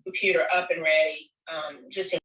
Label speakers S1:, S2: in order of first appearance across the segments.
S1: computer up and ready, just in.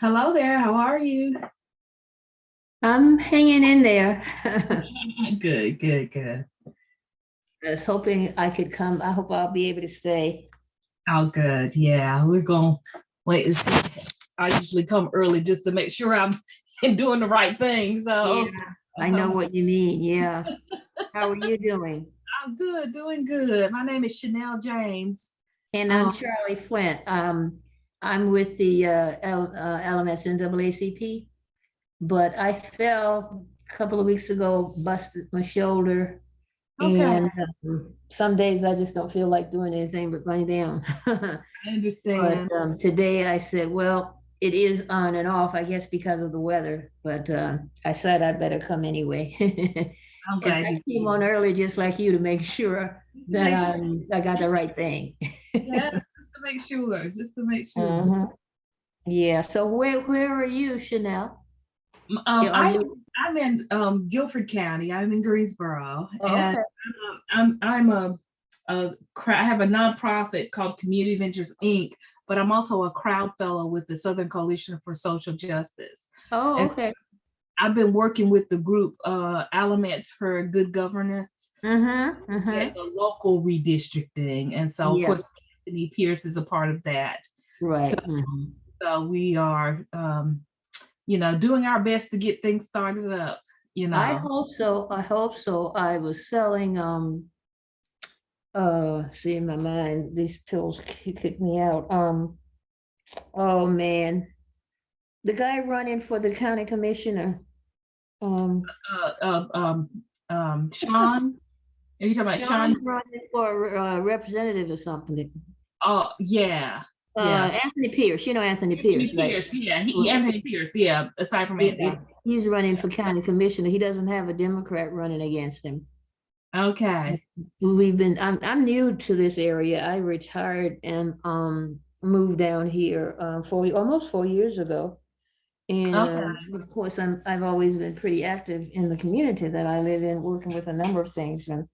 S2: Hello there, how are you?
S3: I'm hanging in there.
S2: Good, good, good.
S3: I was hoping I could come. I hope I'll be able to stay.
S2: Oh, good. Yeah, we're going to wait and see. I usually come early just to make sure I'm doing the right thing. So
S3: Yeah, I know what you mean. Yeah. How are you doing?
S2: I'm good, doing good. My name is Chanel James.
S3: And I'm Charlie Flint. I'm with the LMS NAACP, but I fell a couple of weeks ago, busted my shoulder,
S2: Okay,
S3: and some days I just don't feel like doing anything but laying down.
S2: I
S3: But
S2: understand.
S3: today I said, well, it is on and off, I guess, because of the weather. But I said I'd better come anyway.
S2: I'm
S3: And
S2: glad
S3: I
S2: you
S3: came
S2: did.
S3: on early just like you to make sure that
S2: Make sure,
S3: I got the right thing.
S2: yeah, just to make sure, just to make sure.
S3: Mhm. Yeah. So where are you, Chanel?
S2: Um,
S3: Yeah, are
S2: I
S3: you?
S2: I'm in Guilford County. I'm in Greensboro,
S3: Oh,
S2: and
S3: okay.
S2: I'm I have a nonprofit called Community Ventures Inc., but I'm also a crowd fellow with the Southern Coalition for Social Justice.
S3: Oh,
S2: And
S3: okay.
S2: I've been working with the group Alamance for Good Governance,
S3: Mm-hmm.
S2: yeah,
S3: Mm-hmm.
S2: the local redistricting, and so of
S3: Yeah.
S2: course Anthony Pierce is a part of that. So,
S3: Right. Mm-hmm.
S2: so we are doing our best to get things started up. You
S3: I
S2: know.
S3: hope so. I hope so. I was selling see in my mind, these pills kick me out. Oh man. The guy running for the county commissioner, um,
S2: uh, uh, um, Sean. Are you talking about Sean?
S3: Sean's running for representative or something.
S2: Oh, yeah, yeah.
S3: Anthony Pierce, you know Anthony Pierce,
S2: Anthony
S3: right?
S2: Pierce. Yeah,
S3: Well,
S2: Anthony Pierce. Yeah. Aside from
S3: yeah,
S2: Anthony.
S3: he's running for county commissioner. He doesn't have a Democrat running against him.
S2: Okay.
S3: I'm new to this area. I retired and moved down here almost 4 years ago.
S2: Okay.
S3: And of course, I've always been pretty active in the community that I live in, working with a number of things. And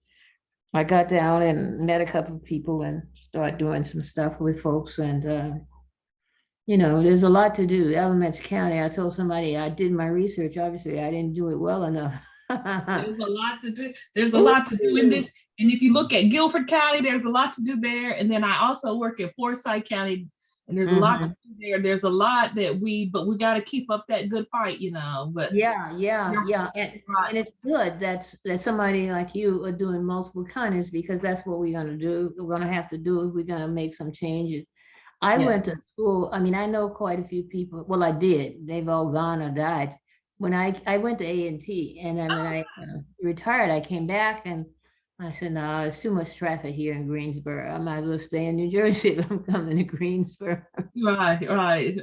S3: I got down and met a couple of people and started doing some stuff with folks. And there's a lot to do. Alamance County, I told somebody I did my research. Obviously, I didn't do it well enough.
S2: There's a lot to do. There's a lot to do in this. And if you look at Guilford County, there's a lot to do there. And then I also work at Forsyth County, and there's a lot to do there. There's a lot that but we got to keep up that good fight, But
S3: Yeah. And it's good that somebody like you are doing multiple counties, because that's what we're gonna do. We're gonna have to do if we're gonna make some changes. I
S2: Yeah.
S3: went to school. I mean, I know quite a few people. Well, I did. They've all gone or died. When I went to A&T, and then when I retired, I came back and I said, no, there's too much traffic here in Greensboro. I might as well stay in New Jersey if I'm coming to Greensboro.
S2: Right.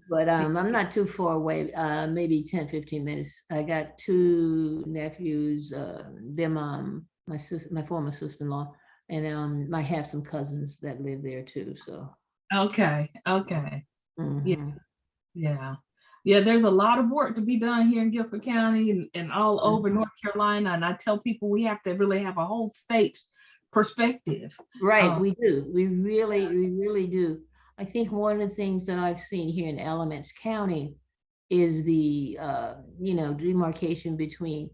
S3: But I'm not too far away, maybe 10, 15 minutes. I got two nephews, their mom, my former sister-in-law, and I have some cousins that live there too. So.
S2: Okay.
S3: Mhm.
S2: Yeah, there's a lot of work to be done here in Guilford County and all over North Carolina. And I tell people we have to really have a whole state perspective.
S3: Right, we do. We really do. I think one of the things that I've seen here in Alamance County is the demarcation between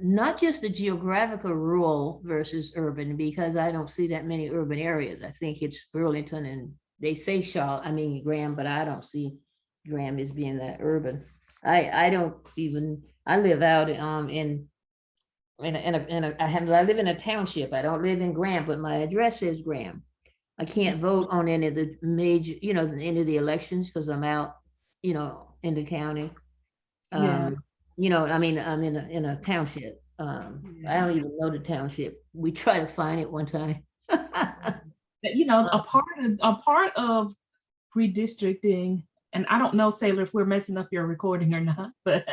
S3: not just the geographical rural versus urban, because I don't see that many urban areas. I think it's Burlington, and they say Graham, but I don't see Graham as being that urban. I live out I live in a township. I don't live in Graham, but my address is Graham. I can't vote on any of the major, any of the elections, because I'm out, in the county.
S2: Yeah.
S3: I'm in a township. I don't even know the township. We try to find it one time.
S2: A part of redistricting, and I don't know, Sailor, if we're messing up your recording or not, but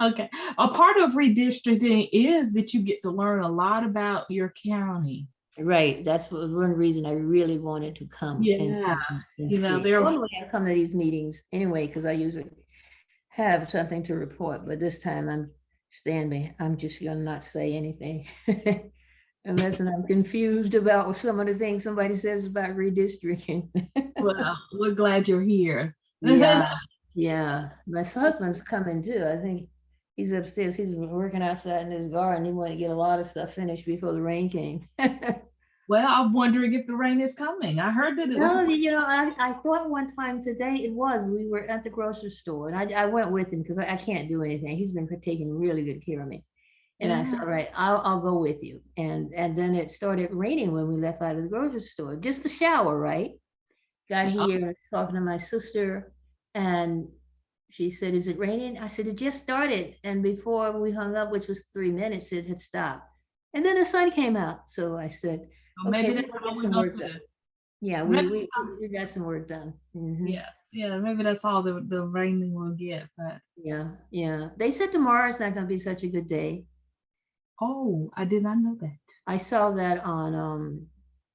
S2: okay. A part of redistricting is that you get to learn a lot about your county.
S3: Right. That's one reason I really wanted to come.
S2: Yeah.
S3: Normally I come to these meetings anyway, because I usually have something to report, but this time I'm just gonna not say anything. Unless I'm confused about some of the things somebody says about redistricting.
S2: Well, we're glad you're here.
S3: Yeah. My husband's coming too. I think he's upstairs. He's working outside in his garden. He wanted to get a lot of stuff finished before the rain came.
S2: Well, I'm wondering if the rain is coming. I heard that it was.
S3: I thought one time today it was. We were at the grocery store, and I went with him because I can't do anything. He's been taking really good care of me. And I said, all right, I'll go with you. And then it started raining when we left out of the grocery store, just a shower, right? Got here, talking to my sister, and she said, is it raining? I said, it just started. And before we hung up, which was 3 minutes, it had stopped. And then the sun came out. So I said, okay,
S2: maybe
S3: we'll get some work done. Yeah, we got some work done.
S2: Mm-hmm. Yeah, maybe that's all the raining will get. But
S3: yeah. They said tomorrow is not going to be such a good day.
S2: Oh, I did not know that.
S3: I saw that on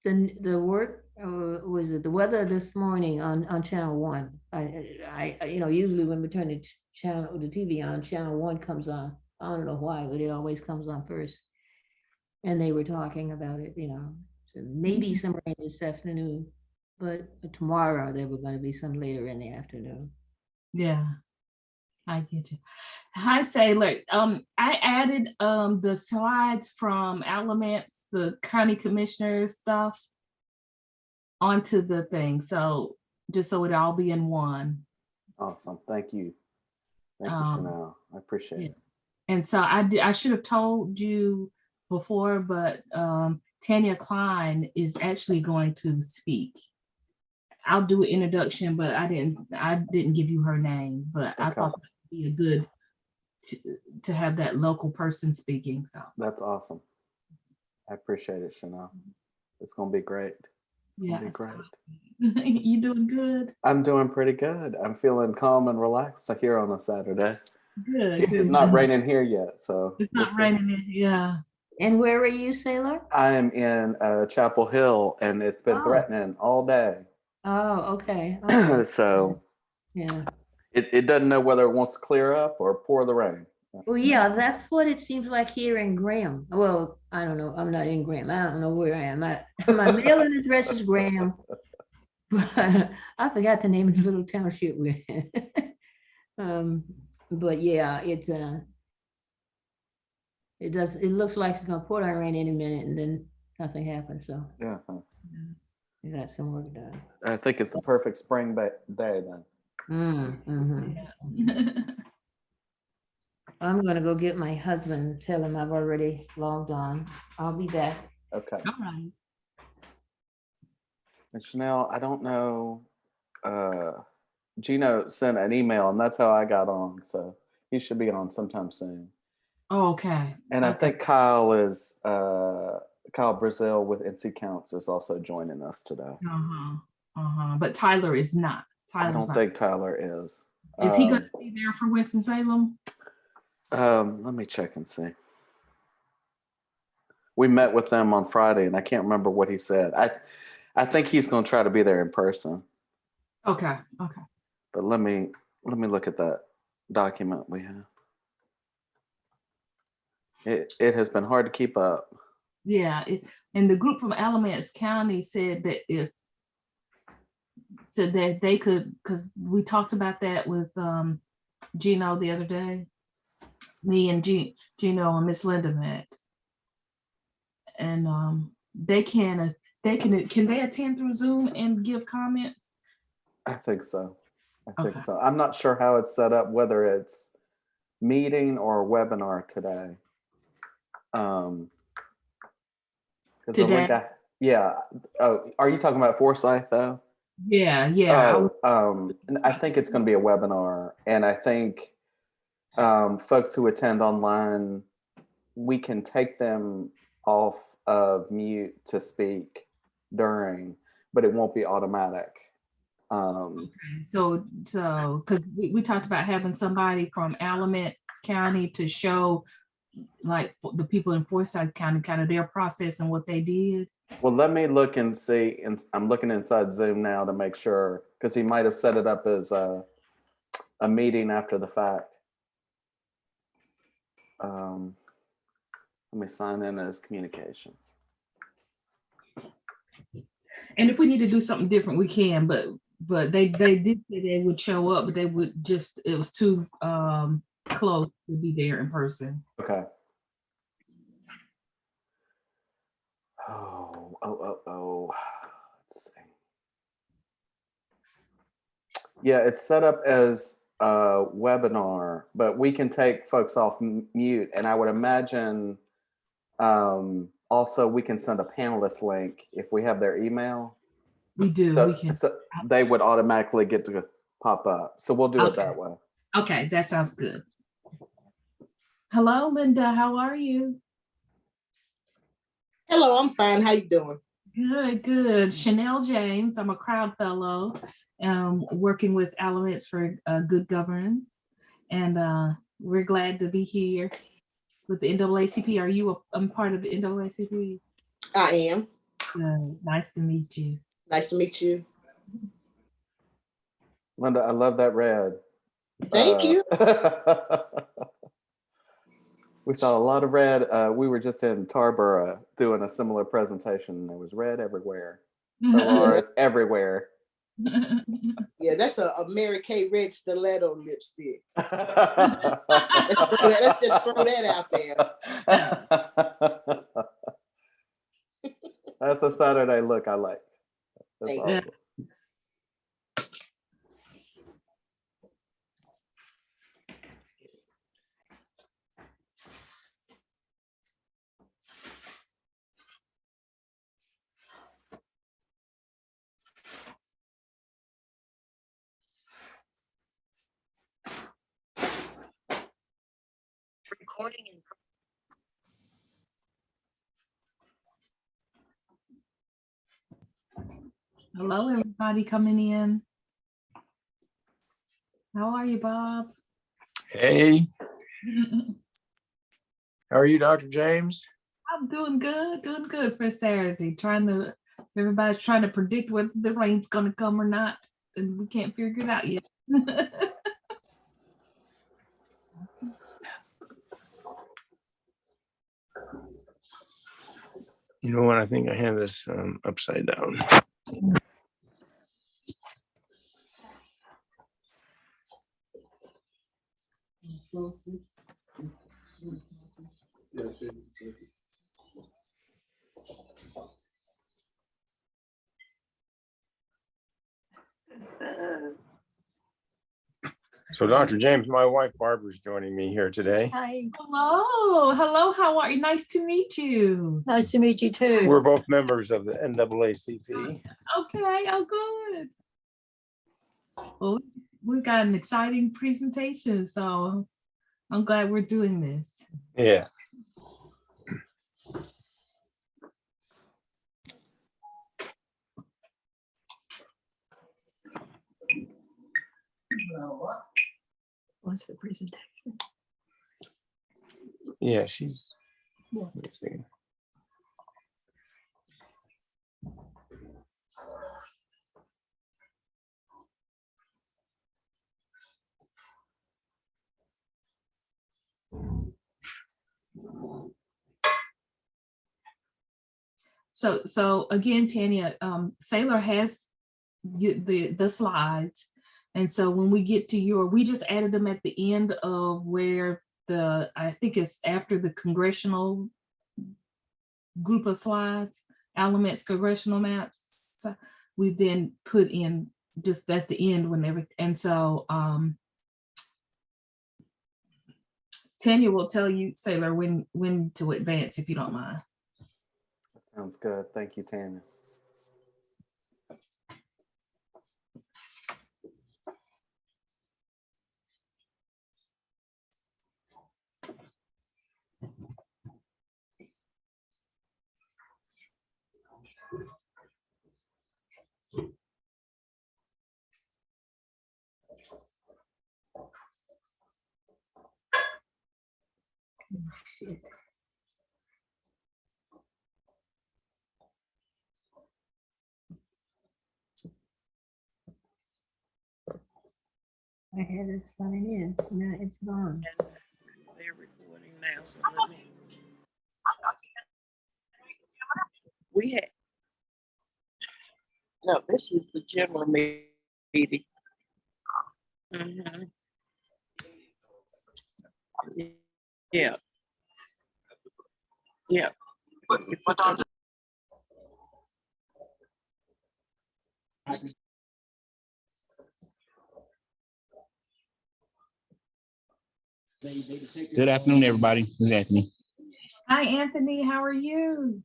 S3: the work was it the weather this morning on Channel 1. I usually when we turn the TV on, Channel 1 comes on. I don't know why, but it always comes on first. And they were talking about it, so maybe some rain this afternoon, but tomorrow there were going to be some later in the afternoon.
S2: Yeah, I get you. Hi, Sailor. I added the slides from Alamance, the county commissioner stuff, onto the thing. So just so it all be in one.
S4: Awesome. Thank you. Thank you, Chanel. I appreciate it.
S2: And so I should have told you before, but Tanya Klein is actually going to speak. I'll do an introduction, but I didn't give you her name, but okay. I thought that would be a good to have that local person speaking. So
S4: that's awesome. I appreciate it, Chanel. It's gonna be great. It's gonna be great.
S2: You doing good?
S4: I'm doing pretty good. I'm feeling calm and relaxed here on a Saturday.
S2: Good.
S4: It's not raining here yet, so
S2: it's not raining here. Yeah.
S3: And where are you, Sailor?
S4: I am in Chapel Hill, and it's been
S3: Oh.
S4: threatening all day.
S3: Oh, okay. Okay.
S4: So
S3: Yeah.
S4: it doesn't know whether it wants to clear up or pour the rain.
S3: Well, yeah, that's what it seems like here in Graham. Well, I don't know. I'm not in Graham. I don't know where I am. My mailing address is Graham, but I forgot the name of the little township we're in. But yeah, it looks like it's gonna pour down rain any minute and then nothing happens. So
S4: Yeah,
S3: we got some work done.
S4: I think it's the perfect spring day then.
S3: Mhm. I'm gonna go get my husband and tell him I've already logged on. I'll be back.
S4: Okay.
S2: All right.
S4: And Chanel, I don't know. Gino sent an email, and that's how I got on. So he should be on sometime soon.
S2: Okay.
S4: And I
S2: Okay.
S4: think Kyle Brazil with NC Counts is also joining us today.
S2: But Tyler is not.
S4: I
S2: Tyler's
S4: don't
S2: not.
S4: think Tyler is.
S2: Is he going to be there for Winston-Salem?
S4: Let me check and see. We met with them on Friday, and I can't remember what he said. I think he's going to try to be there in person.
S2: Okay. Okay.
S4: But let me look at that document we have. It has been hard to keep up.
S2: Yeah. And the group from Alamance County said that they could, because we talked about that with Gino the other day. Me and Gino and Miss Linda met. And can they attend through Zoom and give comments?
S4: I think so.
S2: Okay.
S4: I'm not sure how it's set up, whether it's meeting or webinar today.
S2: Today?
S4: Yeah. Oh, are you talking about Forsyth though?
S2: Yeah.
S4: And I think it's going to be a webinar, and I think folks who attend online, we can take them off of mute to speak during, but it won't be automatic.
S2: Okay. So because we talked about having somebody from Alamance County to show like the people in Forsyth County kind of their process and what they did.
S4: Well, let me look and see. And I'm looking inside Zoom now to make sure, because he might have set it up as a meeting after the fact. Let me sign in as communications.
S2: And if we need to do something different, we can. But they did say they would show up, but they would just, it was too close to be there in person.
S4: Okay. Oh. Let's see. Yeah, it's set up as a webinar, but we can take folks off mute. And I would imagine also we can send a panelist link if we have their email.
S2: We do.
S4: So,
S2: We can.
S4: so they would automatically get to pop up. So we'll do it that way.
S2: Okay, that sounds good. Hello, Linda. How are you?
S5: Hello, I'm fine. How you doing?
S2: Good. Chanel James. I'm a Crowd Fellow, working with Alamance for Good Governance, and we're glad to be here with the NAACP. Are you a part of the NAACP?
S5: I am.
S2: Good. Nice to meet you.
S5: Nice to meet you.
S4: Linda, I love that red.
S5: Thank you.
S4: We saw a lot of red. We were just in Tarboro doing a similar presentation. There was red everywhere. Solaris everywhere.
S5: Yeah, that's a Mary Kay red stiletto lipstick. Let's just throw that out there.
S4: That's a Saturday look I like. That's
S5: Thank
S4: awesome.
S1: Recording in
S2: Hello, everybody coming in. How are you, Bob?
S6: Hey, how are you, Dr. James?
S2: I'm doing good for Saturday. Everybody's trying to predict whether the rain's gonna come or not, and we can't figure it out yet.
S6: You know what? I think I have this upside down. So Dr. James, my wife Barbara's joining me here today.
S7: Hi,
S2: Hello, how are you? Nice to meet you.
S7: nice to meet you too.
S6: We're both members of the NAACP.
S2: Okay, oh, good. Well, we've got an exciting presentation, so I'm glad we're doing this.
S6: Yeah.
S7: What's the presentation?
S6: Yeah, she's. Let me see.
S2: So again, Tanya, Sailor has the slides. And so when we get to we just added them at the end of where I think it's after the congressional group of slides, Alamance congressional maps. So we then put in just at the end whenever, and so Tanya will tell you, Sailor, when to advance, if you don't mind.
S4: Sounds good. Thank you, Tanya.
S3: I had to sign in. Now it's gone.
S8: They're recording now, so let me. We had. No, this is the general meeting. Mhm. Yeah. Yeah.
S9: Good afternoon, everybody. This is Anthony.
S2: Hi, Anthony. How are you?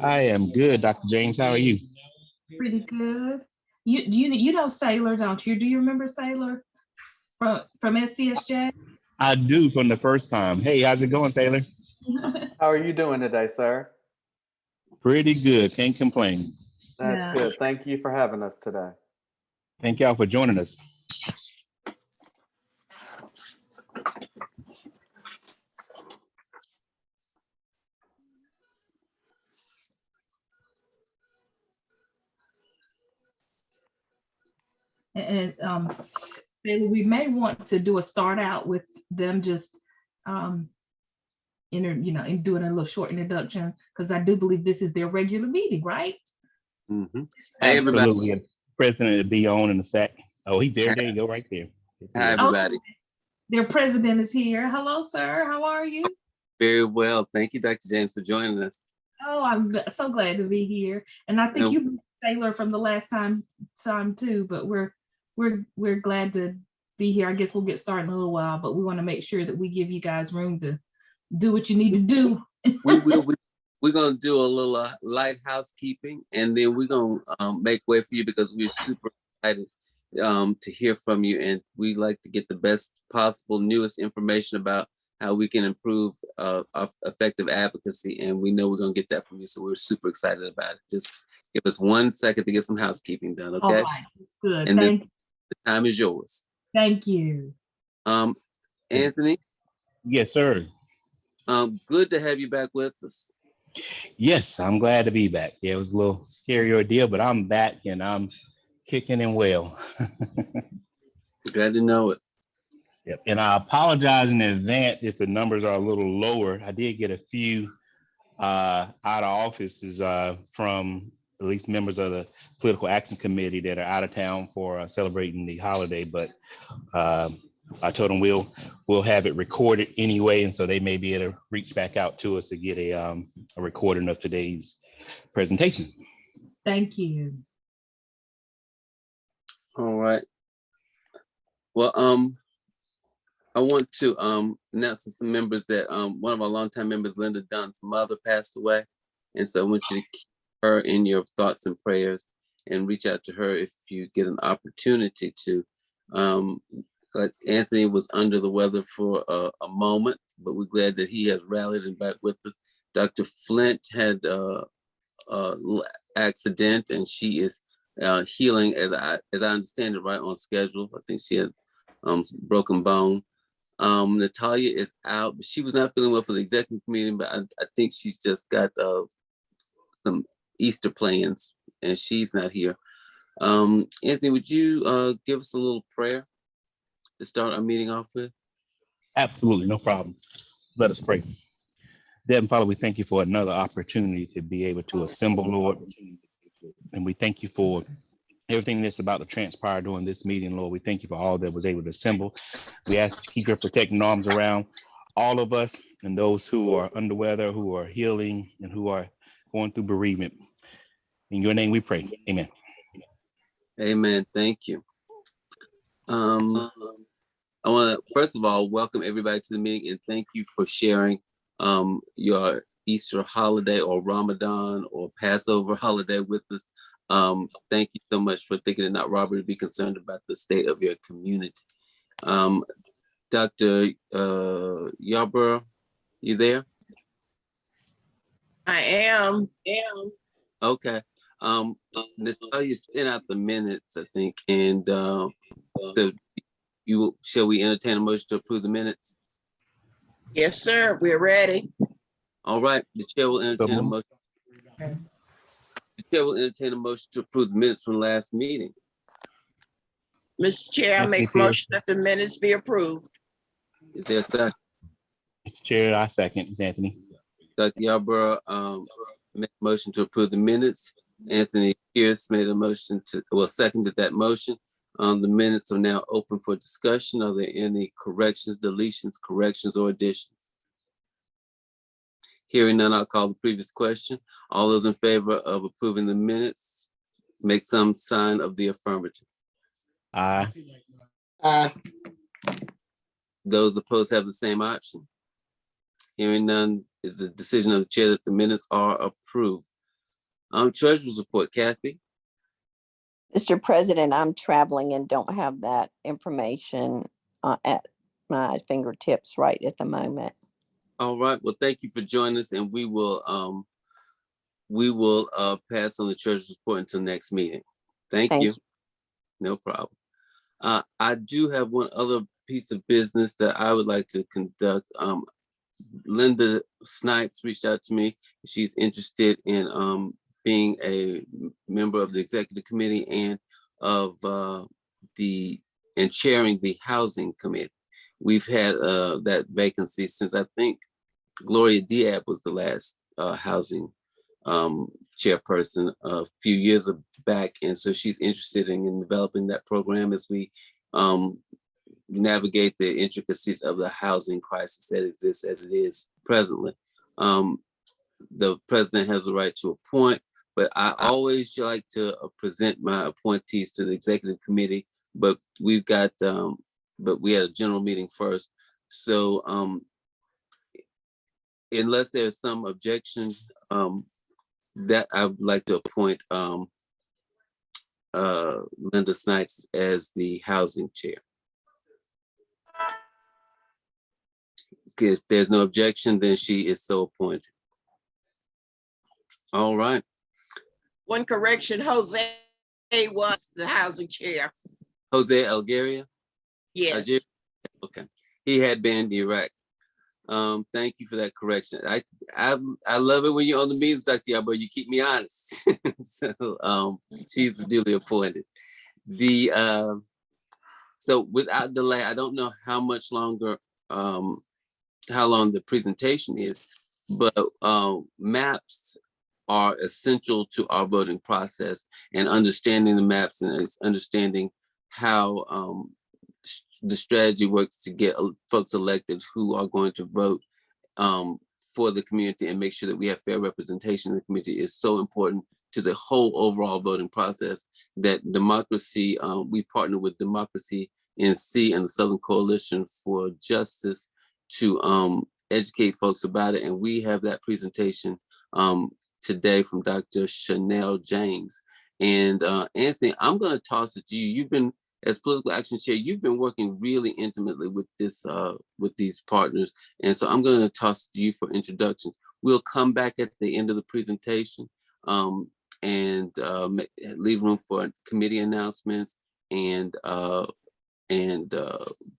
S9: I am good, Dr. James. How are you?
S2: Pretty good. You know Sailor, don't you? Do you remember Sailor from SCSJ?
S9: I do from the first time. Hey, how's it going, Taylor?
S4: How are you doing today, sir?
S9: Pretty good. Can't complain.
S4: That's
S2: Yeah.
S4: good. Thank you for having us today.
S9: Thank y'all for joining us.
S2: And Sailor, we may want to do a start out with them just and doing a little short introduction, because I do believe this is their regular meeting, right?
S10: Mm-hmm. Hey, everybody.
S9: Absolutely. And President will be on in a sec. Oh, he's there. There you go, right there.
S10: Hi, everybody.
S2: Their president is here. Hello, sir. How are you?
S10: Very well. Thank you, Dr. James, for joining us.
S2: Oh, I'm so glad to be here. And I think
S10: No.
S2: you met Sailor from the last time too, but we're glad to be here. I guess we'll get started in a little while, but we want to make sure that we give you guys room to do what you need to do.
S10: We're going to do a little light housekeeping, and then we're going to make way for you, because we're super excited to hear from you. And we like to get the best possible, newest information about how we can improve effective advocacy. And we know we're going to get that from you. So we're super excited about it. Just give us 1 second to get some housekeeping done, okay?
S2: All right, that's good.
S10: And
S2: Thank
S10: then the time is yours.
S2: Thank you.
S10: Anthony,
S9: Yes, sir.
S10: good to have you back with us.
S9: Yes, I'm glad to be back. Yeah, it was a little scary ordeal, but I'm back and I'm kicking and well.
S10: Glad to know it.
S9: Yep. And I apologize in advance if the numbers are a little lower. I did get a few out of offices from at least members of the political action committee that are out of town for celebrating the holiday, but I told them we'll have it recorded anyway, and so they may be able to reach back out to us to get a recording of today's presentation.
S2: Thank you.
S10: All right. Well, I want to announce to some members that one of our longtime members, Linda Dunn's mother, passed away. And so I want you to keep her in your thoughts and prayers and reach out to her if you get an opportunity to. Like Anthony was under the weather for a moment, but we're glad that he has rallied and back with us. Dr. Flint had accident and she is healing as I understand it, right on schedule. I think she had broken bone. Natalia is out, but she was not feeling well for the executive committee, but I think she's just got some Easter plans and she's not here. Anthony, would you give us a little prayer to start our meeting off with?
S9: Absolutely, no problem. Let us pray. Heavenly Father, we thank you for another opportunity to be able to assemble, Lord. And we thank you for everything that's about to transpire during this meeting, Lord. We thank you for all that was able to assemble. We ask you to keep your protecting arms around all of us and those who are under weather, who are healing, and who are going through bereavement. In your name we pray. Amen.
S10: Amen. Thank you. I want to first of all welcome everybody to the meeting and thank you for sharing your Easter holiday or Ramadan or Passover holiday with us. Thank you so much for thinking it not robbery to be concerned about the state of your community. Dr. Yarborough, you there?
S8: I am.
S10: Okay. Natalia sent out the minutes, I think, and shall we entertain a motion to approve the minutes?
S8: Yes, sir. We're ready.
S10: All right, the chair will entertain a motion. The chair will entertain a motion to approve the minutes from last meeting.
S8: Mr. Chair, I make a motion that the minutes be approved.
S10: Is there a second?
S9: Mr. Chair, I second. It's Anthony.
S10: Dr. Yarborough made a motion to approve the minutes. Anthony Pierce made a motion seconded that motion. The minutes are now open for discussion. Are there any corrections, deletions, corrections, or additions? Hearing none, I'll call the previous question. All those in favor of approving the minutes, make some sign of the affirmative.
S9: Aye.
S10: Those opposed have the same option. Hearing none, is the decision of the chair that the minutes are approved. Treasurer's report, Kathy.
S11: Mr. President, I'm traveling and don't have that information at my fingertips right at the moment.
S10: All right. Well, thank you for joining us, and we will pass on the treasurer's report until next meeting. Thank you. No problem. I do have one other piece of business that I would like to conduct. Linda Snipes reached out to me. She's interested in being a member of the executive committee and of chairing the housing committee. We've had that vacancy since I think Gloria Diab was the last housing chairperson a few years back. And so she's interested in developing that program as we navigate the intricacies of the housing crisis that exists as it is presently. The president has the right to appoint, but I always like to present my appointees to the executive committee, but we had a general meeting first. So unless there's some objection, that I would like to appoint Linda Snipes as the housing chair. If there's no objection, then she is so appointed. All right.
S8: One correction, Jose was the housing chair.
S10: Jose Algeria?
S8: Yes.
S10: Algeria? Okay. He had been in Iraq. Thank you for that correction. I love it when you're on the meetings, Dr. Yarborough. You keep me honest. So she's duly appointed. So without delay, I don't know how much longer, how long the presentation is, but maps are essential to our voting process, and understanding the maps and understanding how the strategy works to get folks elected who are going to vote for the community and make sure that we have fair representation in the community is so important to the whole overall voting process. That democracy, we partner with Democracy NC and the Southern Coalition for Justice to educate folks about it. And we have that presentation today from Dr. Chanel James. And Anthony, I'm going to toss it to you. You've been, as Political Action Chair, you've been working really intimately with these partners. And so I'm going to toss it to you for introductions. We'll come back at the end of the presentation and leave room for committee announcements and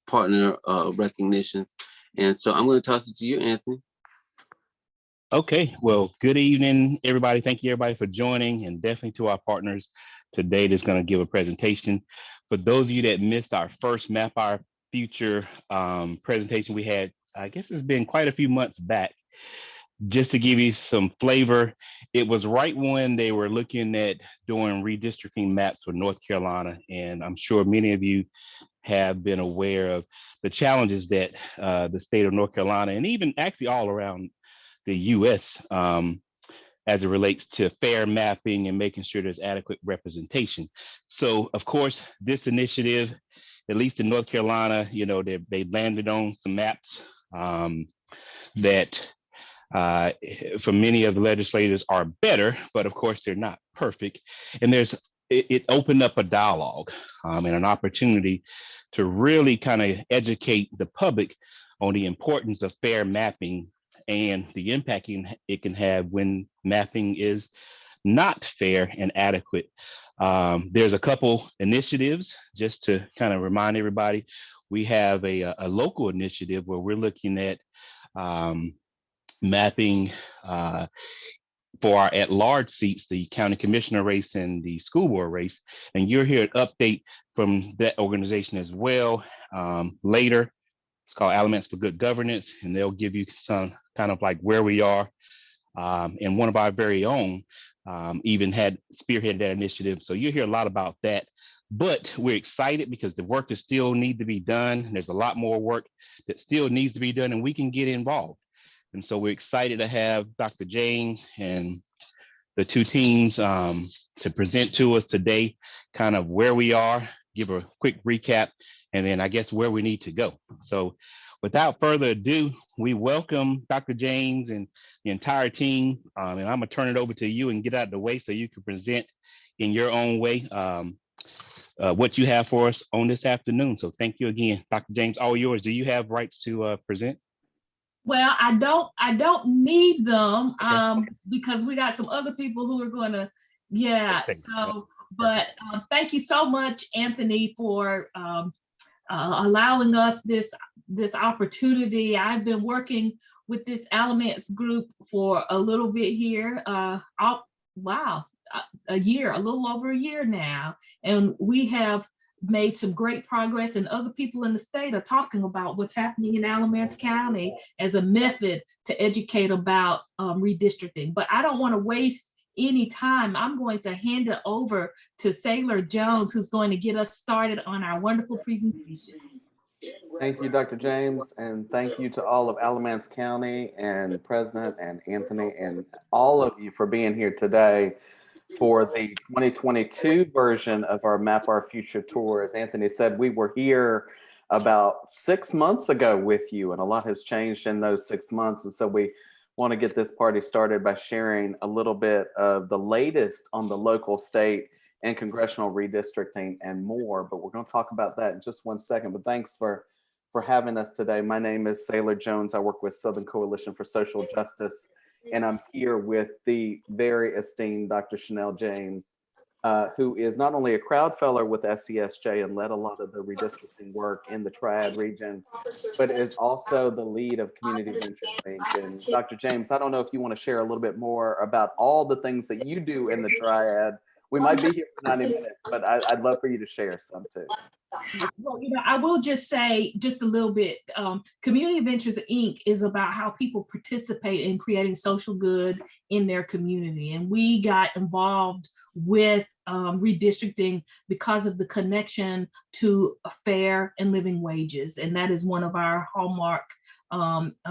S10: partner recognitions. And so I'm going to toss it to you, Anthony.
S9: Okay, well, good evening, everybody. Thank you, everybody, for joining, and definitely to our partners today that's going to give a presentation. For those of you that missed our first Map Our Future presentation we had, I guess it's been quite a few months back. Just to give you some flavor, it was right when they were looking at doing redistricting maps for North Carolina, and I'm sure many of you have been aware of the challenges that the state of North Carolina, and even actually all around the U.S. As it relates to fair mapping and making sure there's adequate representation. So, of course, this initiative, at least in North Carolina, you know, they landed on some maps that for many of the legislators are better, but of course they're not perfect. And it opened up a dialogue and an opportunity to really kind of educate the public on the importance of fair mapping and the impact it can have when mapping is not fair and adequate. There's a couple initiatives, just to kind of remind everybody. We have a local initiative where we're looking at mapping for our at-large seats, the county commissioner race and the school board race. And you'll hear an update from that organization as well later. It's called Elements for Good Governance, and they'll give you some kind of like where we are. And one of our very own even had spearheaded that initiative. So you'll hear a lot about that. But we're excited because the work is still need to be done. There's a lot more work that still needs to be done, and we can get involved. And so we're excited to have Dr. James and the two teams to present to us today, kind of where we are, give a quick recap, and then I guess where we need to go. So without further ado, we welcome Dr. James and the entire team. And I'm gonna turn it over to you and get out of the way so you can present in your own way what you have for us on this afternoon. So thank you again, Dr. James, all yours. Do you have rights to present?
S2: Well, I don't need them because we got some other people who are going to, so, but thank you so much, Anthony, for allowing us this opportunity. I've been working with this Elements group for a little bit here, a little over a year now, and we have made some great progress, and other people in the state are talking about what's happening in Alamance County as a method to educate about redistricting. But I don't want to waste any time. I'm going to hand it over to Saylor Jones, who's going to get us started on our wonderful presentation.
S4: Thank you, Dr. James, and thank you to all of Alamance County and President and Anthony and all of you for being here today for the 2022 version of our Map Our Future tour. As Anthony said, we were here about 6 months ago with you, and a lot has changed in those 6 months. And so we want to get this party started by sharing a little bit of the latest on the local, state, and congressional redistricting and more. But we're going to talk about that in just 1 second. But thanks for having us today. My name is Saylor Jones. I work with Southern Coalition for Social Justice, and I'm here with the very esteemed Dr. Chanel James. who is not only a crowd fellow with SCSJ and led a lot of the redistricting work in the Triad region, but is also the lead of Community Ventures Inc. And Dr. James, I don't know if you want to share a little bit more about all the things that you do in the Triad. We might be here for 90 minutes, but I'd love for you to share some too.
S2: Well, I will just say just a little bit. Community Ventures Inc. is about how people participate in creating social good in their community. And we got involved with redistricting because of the connection to fair and living wages. And that is one of our hallmark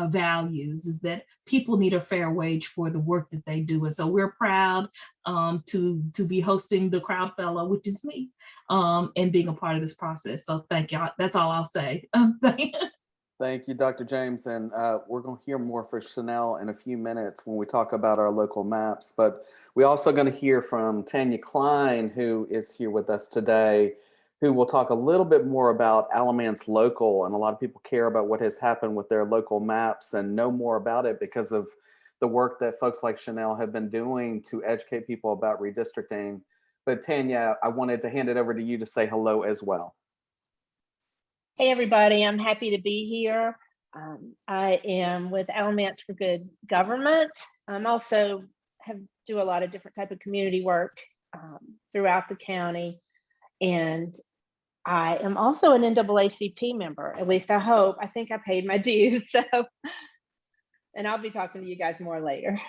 S2: values, is that people need a fair wage for the work that they do. And so we're proud to be hosting the Crowd Fellow, which is me, and being a part of this process. So thank y'all. That's all I'll say.
S4: Thank you, Dr. James. And we're going to hear more from Chanel in a few minutes when we talk about our local maps. But we're also going to hear from Tanya Klein, who is here with us today, who will talk a little bit more about Alamance Local. And a lot of people care about what has happened with their local maps and know more about it because of the work that folks like Chanel have been doing to educate people about redistricting. But Tanya, I wanted to hand it over to you to say hello as well.
S12: Hey everybody, I'm happy to be here. I am with Alamance for Good Government. I'm also do a lot of different type of community work throughout the county. And I am also an NAACP member, at least I hope. I think I paid my dues, so, and I'll be talking to you guys more later.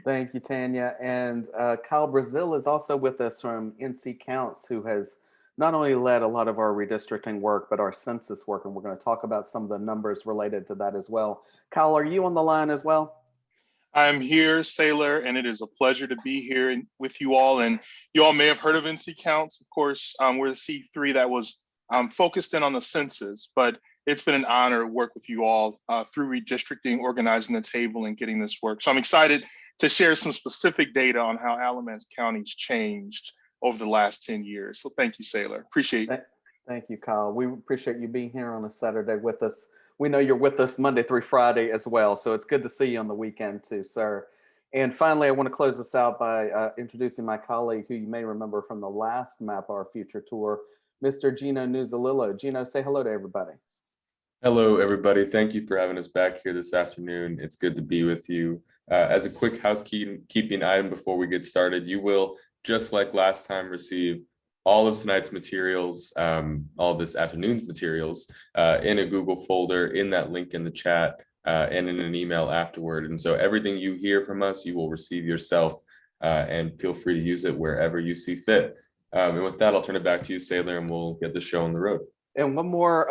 S4: Thank you, Tanya. And Kyle Brazil is also with us from NC Counts, who has not only led a lot of our redistricting work, but our census work. And we're going to talk about some of the numbers related to that as well. Kyle, are you on the line as well?
S13: I'm here, Saylor, and it is a pleasure to be here with you all. And you all may have heard of NC Counts. Of course, we're the C3 that was focused in on the census, but it's been an honor to work with you all through redistricting, organizing the table, and getting this work. So I'm excited to share some specific data on how Alamance County's changed over the last 10 years. So thank you, Saylor. Appreciate it.
S4: Thank you, Kyle. We appreciate you being here on a Saturday with us. We know you're with us Monday through Friday as well. So it's good to see you on the weekend too, sir. And finally, I want to close this out by introducing my colleague who you may remember from the last Map Our Future tour, Mr. Gino Nuzalillo. Gino, say hello to everybody.
S14: Hello, everybody. Thank you for having us back here this afternoon. It's good to be with you. As a quick housekeeping item before we get started, you will, just like last time, receive all of tonight's materials, all this afternoon's materials in a Google folder, in that link in the chat, and in an email afterward. And so everything you hear from us, you will receive yourself, and feel free to use it wherever you see fit. And with that, I'll turn it back to you, Saylor, and we'll get the show on the road.
S4: And one more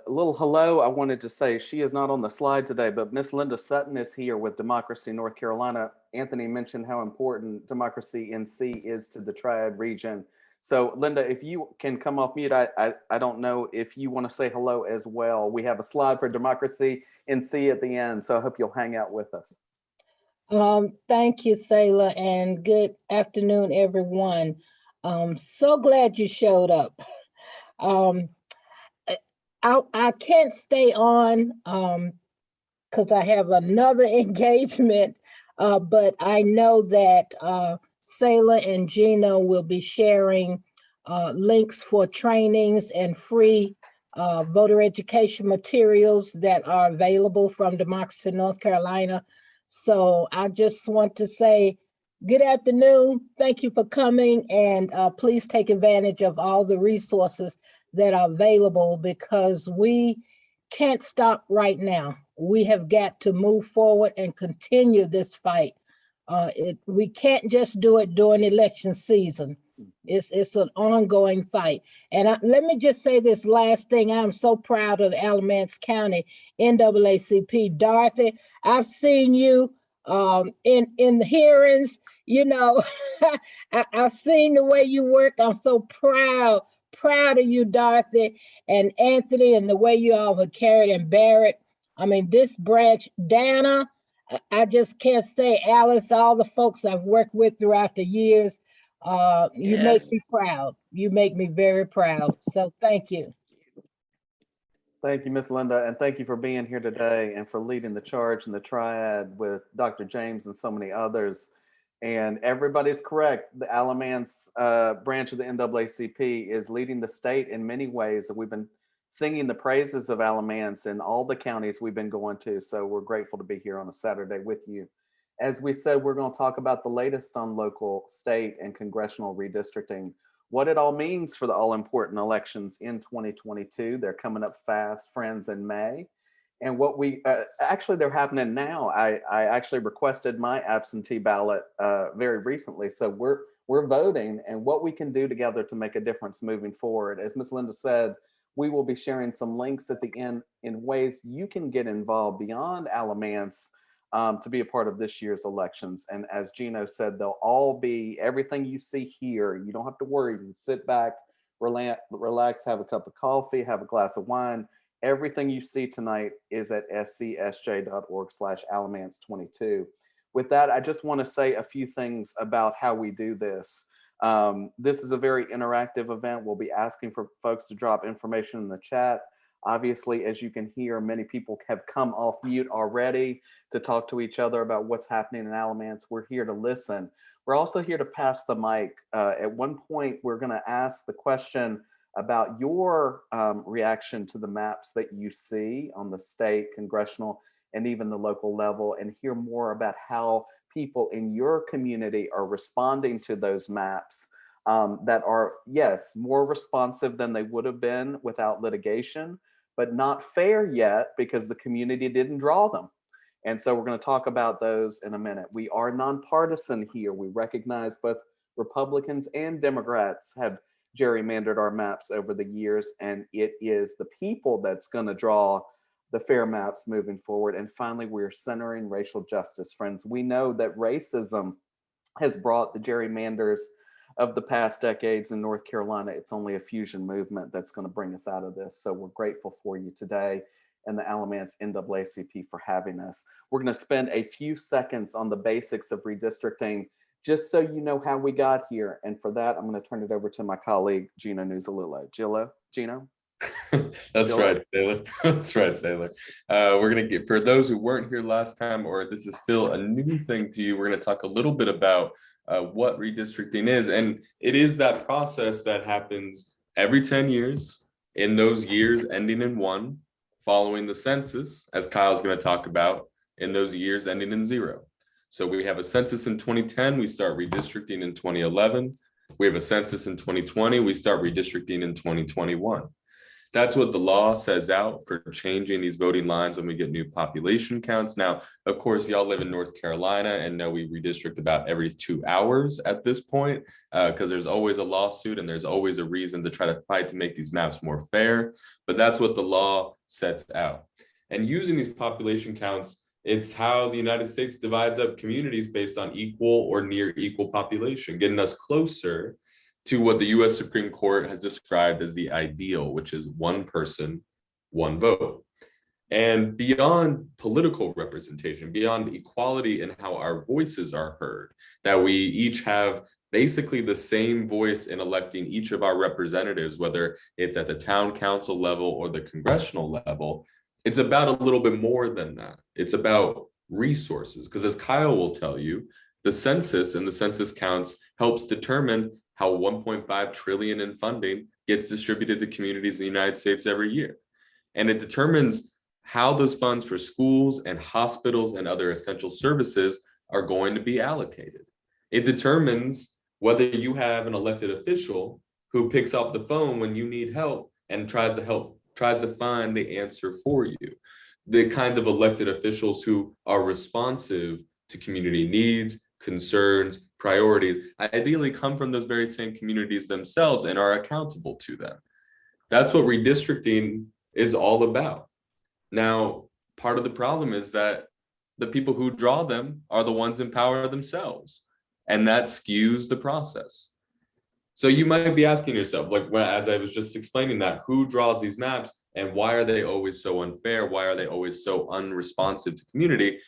S4: little hello I wanted to say. She is not on the slide today, but Miss Linda Sutton is here with Democracy North Carolina. Anthony mentioned how important Democracy NC is to the Triad region. So Linda, if you can come off mute, I don't know if you want to say hello as well. We have a slide for Democracy NC at the end, so I hope you'll hang out with us.
S15: Thank you, Saylor, and good afternoon, everyone. So glad you showed up. I can't stay on because I have another engagement, but I know that Saylor and Gino will be sharing links for trainings and free voter education materials that are available from Democracy North Carolina. So I just want to say good afternoon. Thank you for coming, and please take advantage of all the resources that are available because we can't stop right now. We have got to move forward and continue this fight. We can't just do it during election season. It's an ongoing fight. And let me just say this last thing. I'm so proud of Alamance County NAACP. Dorothy, I've seen you in the hearings. You know, I've seen the way you work. I'm so proud of you, Dorothy, and Anthony, and the way you all have carried and Barrett. I mean, this branch, Dana, I just can't say, Alice, all the folks I've worked with throughout the years, you make me proud. You make me very proud. So thank you.
S4: Thank you, Miss Linda, and thank you for being here today and for leading the charge in the Triad with Dr. James and so many others. And everybody's correct. The Alamance branch of the NAACP is leading the state in many ways. We've been singing the praises of Alamance in all the counties we've been going to. So we're grateful to be here on a Saturday with you. As we said, we're going to talk about the latest on local, state, and congressional redistricting, what it all means for the all-important elections in 2022. They're coming up fast, friends, in May. And what we actually, they're happening now. I actually requested my absentee ballot very recently. So we're voting, and what we can do together to make a difference moving forward. As Ms. Linda said, we will be sharing some links at the end in ways you can get involved beyond Alamance to be a part of this year's elections. And as Gino said, they'll all be everything you see here. You don't have to worry. You can sit back, relax, have a cup of coffee, have a glass of wine. Everything you see tonight is at scsj.org/Alamance22. With that, I just want to say a few things about how we do this. This is a very interactive event. We'll be asking for folks to drop information in the chat. Obviously, as you can hear, many people have come off mute already to talk to each other about what's happening in Alamance. We're here to listen. We're also here to pass the mic. At one point, we're going to ask the question about your reaction to the maps that you see on the state, congressional, and even the local level, and hear more about how people in your community are responding to those maps that are, yes, more responsive than they would have been without litigation, but not fair yet because the community didn't draw them. And so we're going to talk about those in a minute. We are nonpartisan here. We recognize both Republicans and Democrats have gerrymandered our maps over the years, and it is the people that's going to draw the fair maps moving forward. And finally, we're centering racial justice. Friends, we know that racism has brought the gerrymanders of the past decades in North Carolina. It's only a fusion movement that's going to bring us out of this. So we're grateful for you today and the Alamance NAACP for having us. We're going to spend a few seconds on the basics of redistricting, just so you know how we got here. And for that, I'm going to turn it over to my colleague, Gino Nuzzolillo. Gino?
S14: That's right, Sailor. That's right, Sailor. We're going to get, for those who weren't here last time, or this is still a new thing to you, we're going to talk a little bit about what redistricting is. And it is that process that happens every 10 years, in those years ending in 1, following the census, as Kyle's going to talk about, in those years ending in 0. So we have a census in 2010, we start redistricting in 2011. We have a census in 2020, we start redistricting in 2021. That's what the law says out for changing these voting lines when we get new population counts. Now, of course, y'all live in North Carolina and know we redistrict about every 2 hours at this point, because there's always a lawsuit and there's always a reason to try to fight to make these maps more fair. But that's what the law sets out. And using these population counts, it's how the United States divides up communities based on equal or near equal population, getting us closer to what the US Supreme Court has described as the ideal, which is 1 person, 1 vote. And beyond political representation, beyond equality in how our voices are heard, that we each have basically the same voice in electing each of our representatives, whether it's at the town council level or the congressional level, it's about a little bit more than that. It's about resources, because as Kyle will tell you, the census and the census counts helps determine how 1.5 trillion in funding gets distributed to communities in the United States every year. And it determines how those funds for schools and hospitals and other essential services are going to be allocated. It determines whether you have an elected official who picks up the phone when you need help and tries to find the answer for you. The kind of elected officials who are responsive to community needs, concerns, priorities, ideally come from those very same communities themselves and are accountable to them. That's what redistricting is all about. Now, part of the problem is that the people who draw them are the ones in power themselves, and that skews the process. So you might be asking yourself, like, well, as I was just explaining that, who draws these maps and why are they always so unfair? Why are they always so unresponsive to community?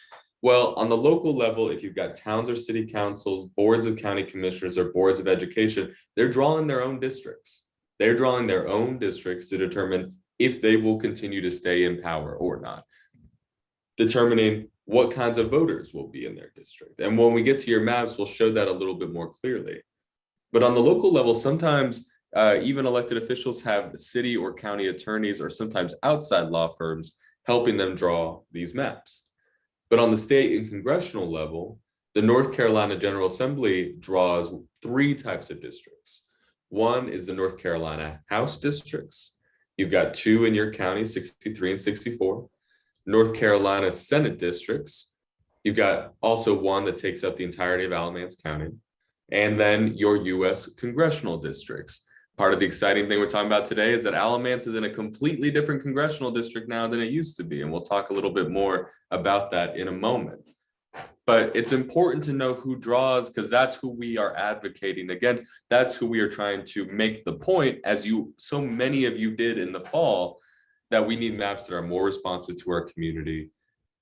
S14: Well, on the local level, if you've got towns or city councils, boards of county commissioners, or boards of education, they're drawing their own districts. They're drawing their own districts to determine if they will continue to stay in power or not. Determining what kinds of voters will be in their district. And when we get to your maps, we'll show that a little bit more clearly. But on the local level, sometimes even elected officials have city or county attorneys or sometimes outside law firms helping them draw these maps. But on the state and congressional level, the North Carolina General Assembly draws 3 types of districts. One is the North Carolina House districts. You've got 2 in your county, 63 and 64. North Carolina Senate districts. You've got also one that takes up the entirety of Alamance County. And then your US congressional districts. Part of the exciting thing we're talking about today is that Alamance is in a completely different congressional district now than it used to be. And we'll talk a little bit more about that in a moment. But it's important to know who draws, because that's who we are advocating against. That's who we are trying to make the point, as so many of you did in the fall, that we need maps that are more responsive to our community,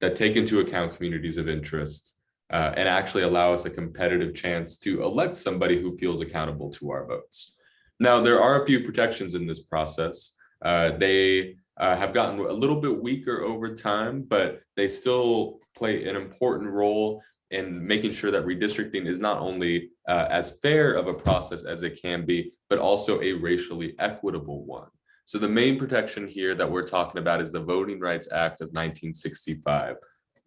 S14: that take into account communities of interest, and actually allow us a competitive chance to elect somebody who feels accountable to our votes. Now, there are a few protections in this process. They have gotten a little bit weaker over time, but they still play an important role in making sure that redistricting is not only as fair of a process as it can be, but also a racially equitable one. So the main protection here that we're talking about is the Voting Rights Act of 1965,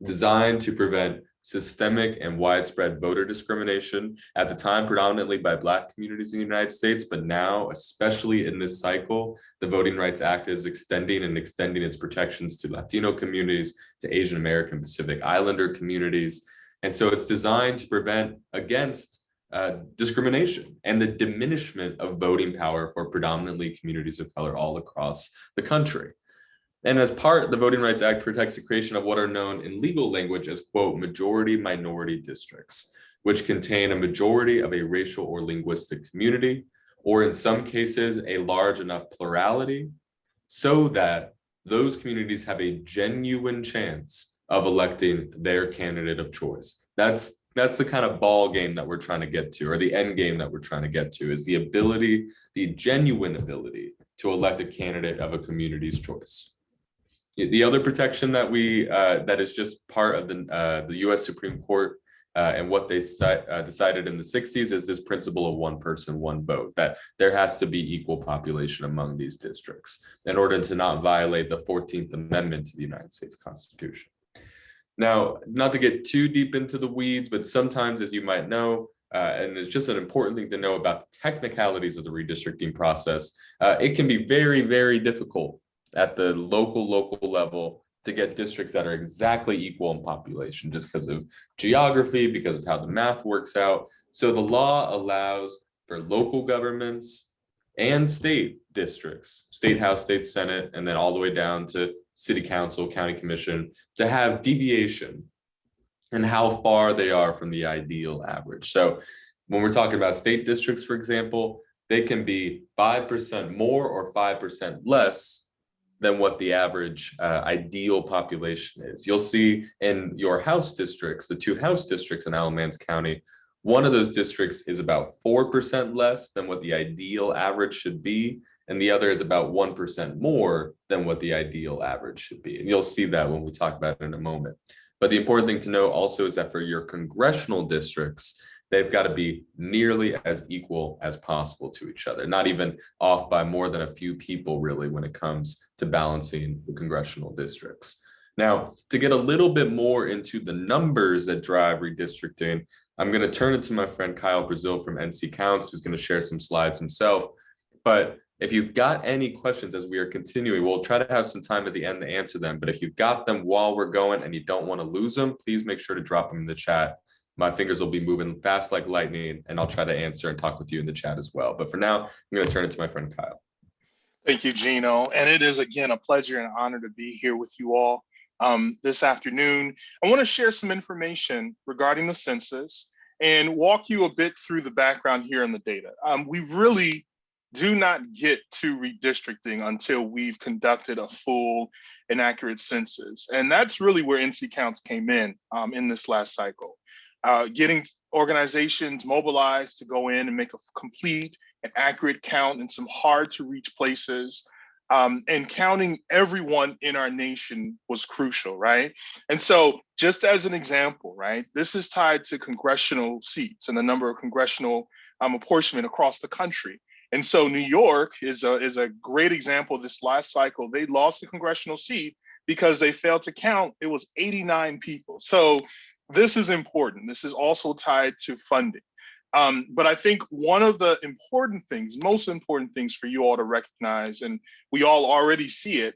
S14: designed to prevent systemic and widespread voter discrimination, at the time predominantly by Black communities in the United States, but now, especially in this cycle, the Voting Rights Act is extending its protections to Latino communities, to Asian American Pacific Islander communities. And so it's designed to prevent against discrimination and the diminishment of voting power for predominantly communities of color all across the country. And as part, the Voting Rights Act protects the creation of what are known in legal language as, quote, majority minority districts, which contain a majority of a racial or linguistic community, or in some cases, a large enough plurality, so that those communities have a genuine chance of electing their candidate of choice. That's the kind of ball game that we're trying to get to, or the end game that we're trying to get to, is the ability, the genuine ability to elect a candidate of a community's choice. The other protection that that is just part of the U.S. Supreme Court and what they decided in the 60s is this principle of one person, one vote, that there has to be equal population among these districts in order to not violate the 14th Amendment to the United States Constitution. Now, not to get too deep into the weeds, but sometimes, as you might know, and it's just an important thing to know about the technicalities of the redistricting process, it can be very, very difficult at the local level to get districts that are exactly equal in population, just because of geography, because of how the math works out. So the law allows for local governments and state districts, state house, state senate, and then all the way down to city council, county commission, to have deviation and how far they are from the ideal average. So when we're talking about state districts, for example, they can be 5% more or 5% less than what the average ideal population is. You'll see in your house districts, the 2 house districts in Alamance County, one of those districts is about 4% less than what the ideal average should be, and the other is about 1% more than what the ideal average should be. And you'll see that when we talk about it in a moment. But the important thing to know also is that for your congressional districts, they've got to be nearly as equal as possible to each other, not even off by more than a few people, really, when it comes to balancing the congressional districts. Now, to get a little bit more into the numbers that drive redistricting, I'm going to turn it to my friend Kyle Brazil from NC Counts, who's going to share some slides himself. But if you've got any questions as we are continuing, we'll try to have some time at the end to answer them. But if you've got them while we're going and you don't want to lose them, please make sure to drop them in the chat. My fingers will be moving fast like lightning, and I'll try to answer and talk with you in the chat as well. But for now, I'm going to turn it to my friend Kyle.
S13: Thank you, Gino. And it is, again, a pleasure and honor to be here with you all this afternoon. I want to share some information regarding the census and walk you a bit through the background here in the data. We really do not get to redistricting until we've conducted a full and accurate census. And that's really where NC Counts came in this last cycle. Getting organizations mobilized to go in and make a complete and accurate count in some hard to reach places, And counting everyone in our nation was crucial, right? And so just as an example, right, this is tied to congressional seats and the number of congressional apportionment across the country. And so New York is a great example. This last cycle, they lost the congressional seat because they failed to count. It was 89 people. So this is important. This is also tied to funding. But I think one of the important things, most important things for you all to recognize, and we all already see it,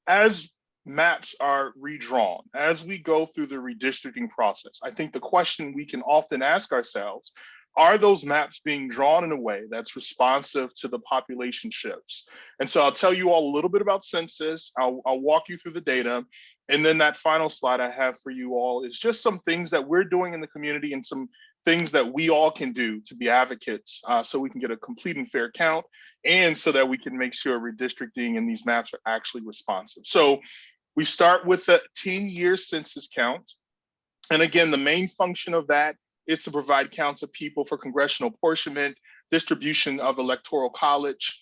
S13: as maps are redrawn, as we go through the redistricting process, I think the question we can often ask ourselves, are those maps being drawn in a way that's responsive to the population shifts? And so I'll tell you all a little bit about census. I'll walk you through the data. And then that final slide I have for you all is just some things that we're doing in the community and some things that we all can do to be advocates so we can get a complete and fair count and so that we can make sure redistricting and these maps are actually responsive. So we start with the 10-year census count. And again, the main function of that is to provide counts of people for congressional apportionment, distribution of electoral college,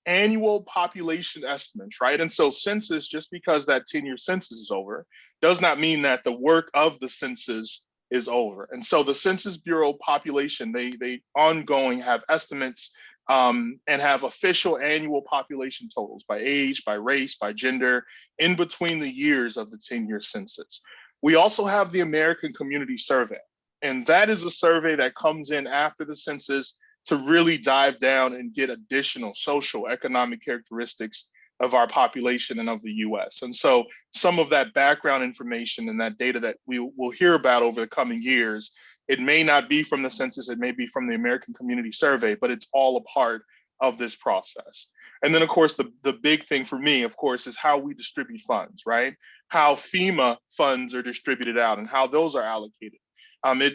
S13: annual population estimates, right? And so census, just because that 10-year census is over, does not mean that the work of the census is over. And so the Census Bureau population, they ongoing have estimates and have official annual population totals by age, by race, by gender, in between the years of the 10-year census. We also have the American Community Survey. And that is a survey that comes in after the census to really dive down and get additional social, economic characteristics of our population and of the US. And so some of that background information and that data that we will hear about over the coming years, it may not be from the census, it may be from the American Community Survey, but it's all a part of this process. And then of course, the big thing for me, of course, is how we distribute funds, right? How FEMA funds are distributed out and how those are allocated.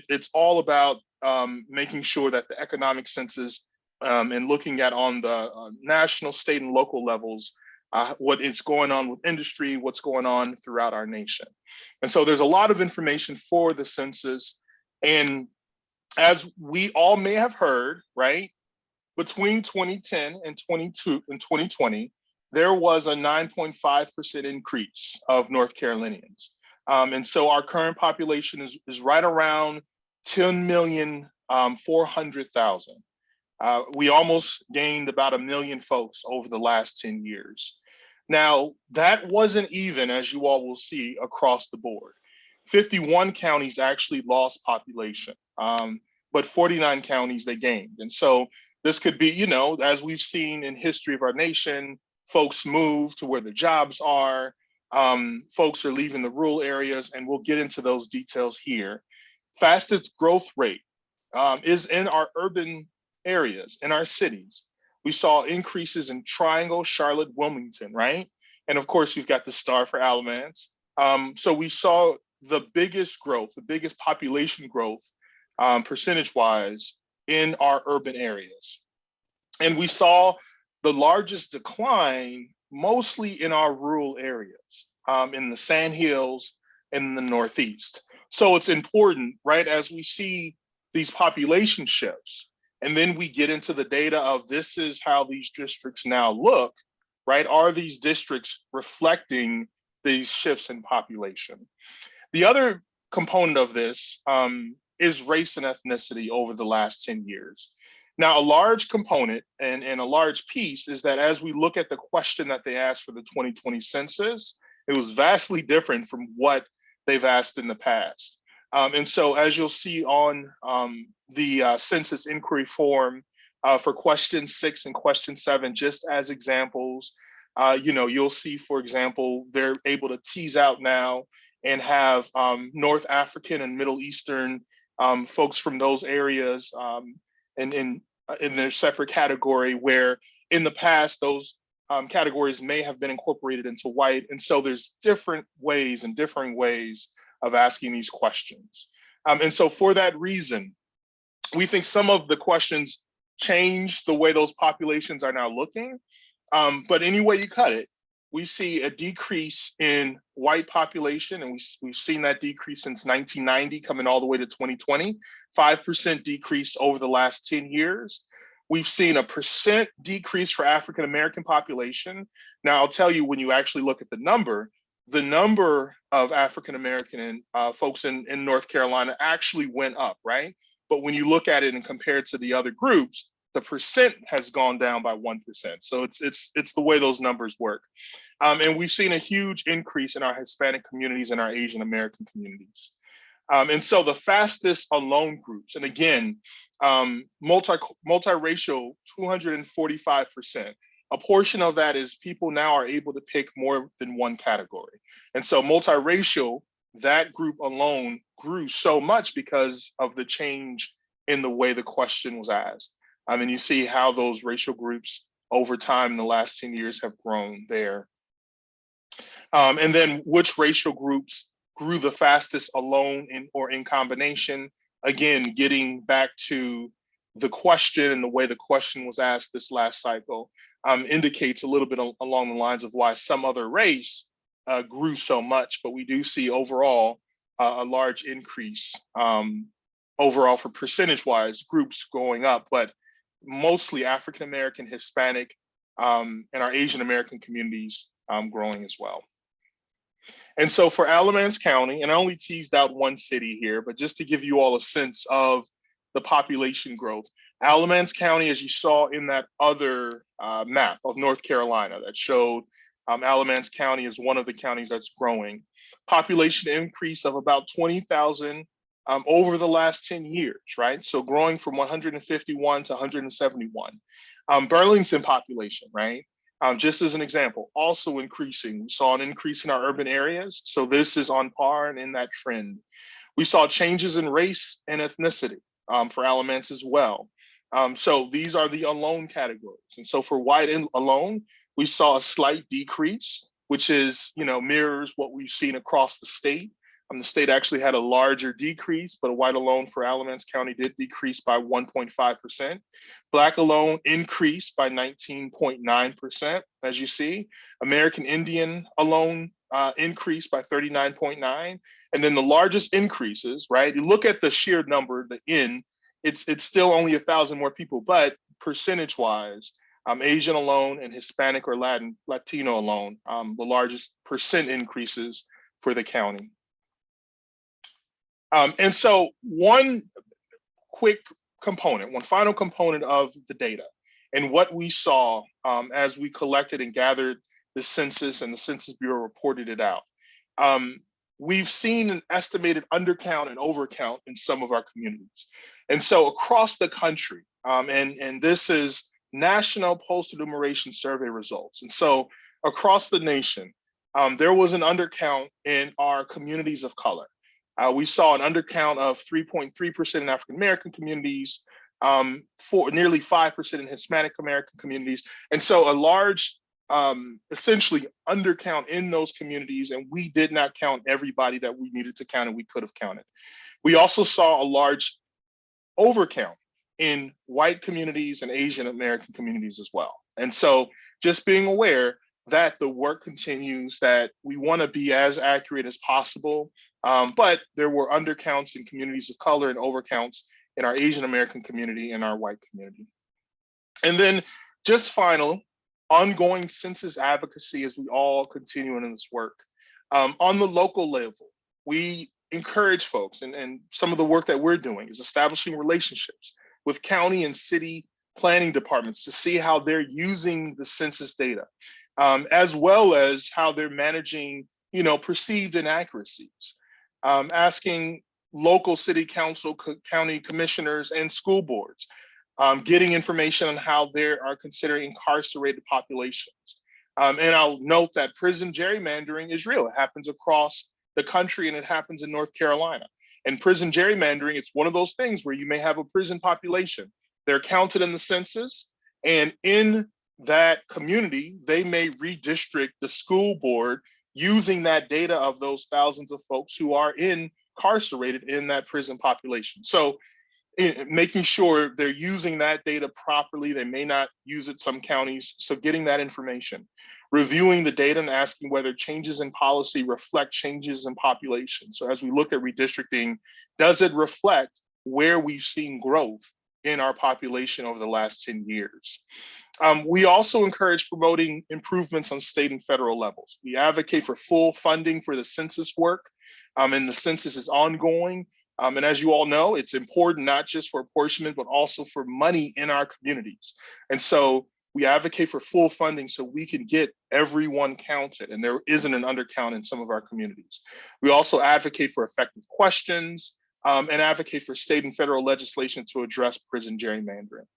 S13: It's all about making sure that the economic census and looking at on the national, state, and local levels, what is going on with industry, what's going on throughout our nation. And so there's a lot of information for the census. And as we all may have heard, right, between 2010 and 2020, there was a 9.5% increase of North Carolinians. And so our current population is right around 10,400,000. We almost gained about 1 million folks over the last 10 years. Now, that wasn't even, as you all will see, across the board. 51 counties actually lost population, but 49 counties they gained. And so this could be, you know, as we've seen in history of our nation, folks move to where the jobs are. Folks are leaving the rural areas, and we'll get into those details here. Fastest growth rate is in our urban areas, in our cities. We saw increases in Triangle, Charlotte, Wilmington, right? And of course, we've got the star for Alamance. So we saw the biggest growth, the biggest population growth percentage-wise in our urban areas. And we saw the largest decline mostly in our rural areas, in the Sandhills and in the Northeast. So it's important, right, as we see these population shifts, and then we get into the data of this is how these districts now look, right? Are these districts reflecting these shifts in population? The other component of this is race and ethnicity over the last 10 years. Now, a large component and a large piece is that as we look at the question that they asked for the 2020 census, it was vastly different from what they've asked in the past. And so as you'll see on the census inquiry form for question 6 and question 7, just as examples, you know, you'll see, for example, they're able to tease out now and have North African and Middle Eastern folks from those areas in their separate category, where in the past those categories may have been incorporated into white. And so there's different ways and differing ways of asking these questions. And so for that reason, we think some of the questions change the way those populations are now looking. But any way you cut it, we see a decrease in white population, and we've seen that decrease since 1990 coming all the way to 2020, 5% decrease over the last 10 years. we've seen a percent decrease for African American population. Now, I'll tell you, when you actually look at the number of African American folks in North Carolina actually went up, right? But when you look at it and compare it to the other groups, the percent has gone down by 1%. So it's the way those numbers work. And we've seen a huge increase in our Hispanic communities and our Asian American communities. And so the fastest alone groups, and again, multiracial, 245%. A portion of that is people now are able to pick more than one category. And so multiracial, that group alone grew so much because of the change in the way the question was asked. And you see how those racial groups over time in the last 10 years have grown there. And then which racial groups grew the fastest alone or in combination? Again, getting back to the question and the way the question was asked this last cycle, indicates a little bit along the lines of why some other race grew so much, but we do see overall a large increase overall for percentage-wise groups going up, but mostly African American, Hispanic, and our Asian American communities growing as well. And so for Alamance County, and I only teased out one city here, but just to give you all a sense of the population growth, Alamance County, as you saw in that other map of North Carolina that showed Alamance County is one of the counties that's growing. Population increase of about 20,000 over the last 10 years, right? So growing from 151 to 171. Burlington population, right? Just as an example, also increasing. We saw an increase in our urban areas. So this is on par and in that trend. We saw changes in race and ethnicity for Alamance as well. So these are the alone categories. And so for white and alone, we saw a slight decrease, which is, mirrors what we've seen across the state. The state actually had a larger decrease, but a white alone for Alamance County did decrease by 1.5%. Black alone increased by 19.9%, as you see. American Indian alone increased by 39.9%. And then the largest increases, right? You look at the sheer number, the N, it's still only 1,000 more people, but percentage-wise, Asian alone and Hispanic or Latino alone, the largest percent increases for the county. And so one final component of the data and what we saw as we collected and gathered the census and the Census Bureau reported it out. We've seen an estimated undercount and overcount in some of our communities. And so across the country, and this is National Post-Enumeration Survey results. And so across the nation, there was an undercount in our communities of color. We saw an undercount of 3.3% in African American communities, for nearly 5% in Hispanic American communities. And so a large, essentially undercount in those communities, and we did not count everybody that we needed to count and we could have counted. We also saw a large overcount in white communities and Asian American communities as well. And so just being aware that the work continues, that we want to be as accurate as possible. But there were undercounts in communities of color and overcounts in our Asian American community and our white community. And then just final, ongoing census advocacy as we all continue in this work. On the local level, we encourage folks, and some of the work that we're doing is establishing relationships with county and city planning departments to see how they're using the census data, as well as how they're managing, perceived inaccuracies. Asking local city council, county commissioners, and school boards, getting information on how they are considering incarcerated populations. And I'll note that prison gerrymandering is real. It happens across the country and it happens in North Carolina. And prison gerrymandering, it's one of those things where you may have a prison population. They're counted in the census, and in that community, they may redistrict the school board using that data of those thousands of folks who are incarcerated in that prison population. So making sure they're using that data properly. They may not use it some counties. So getting that information, reviewing the data and asking whether changes in policy reflect changes in population. So as we look at redistricting, does it reflect where we've seen growth in our population over the last 10 years. We also encourage promoting improvements on state and federal levels. We advocate for full funding for the census work, and the census is ongoing. And as you all know, it's important not just for apportionment, but also for money in our communities. And so we advocate for full funding so we can get everyone counted, and there isn't an undercount in some of our communities. We also advocate for effective questions and advocate for state and federal legislation to address prison gerrymandering.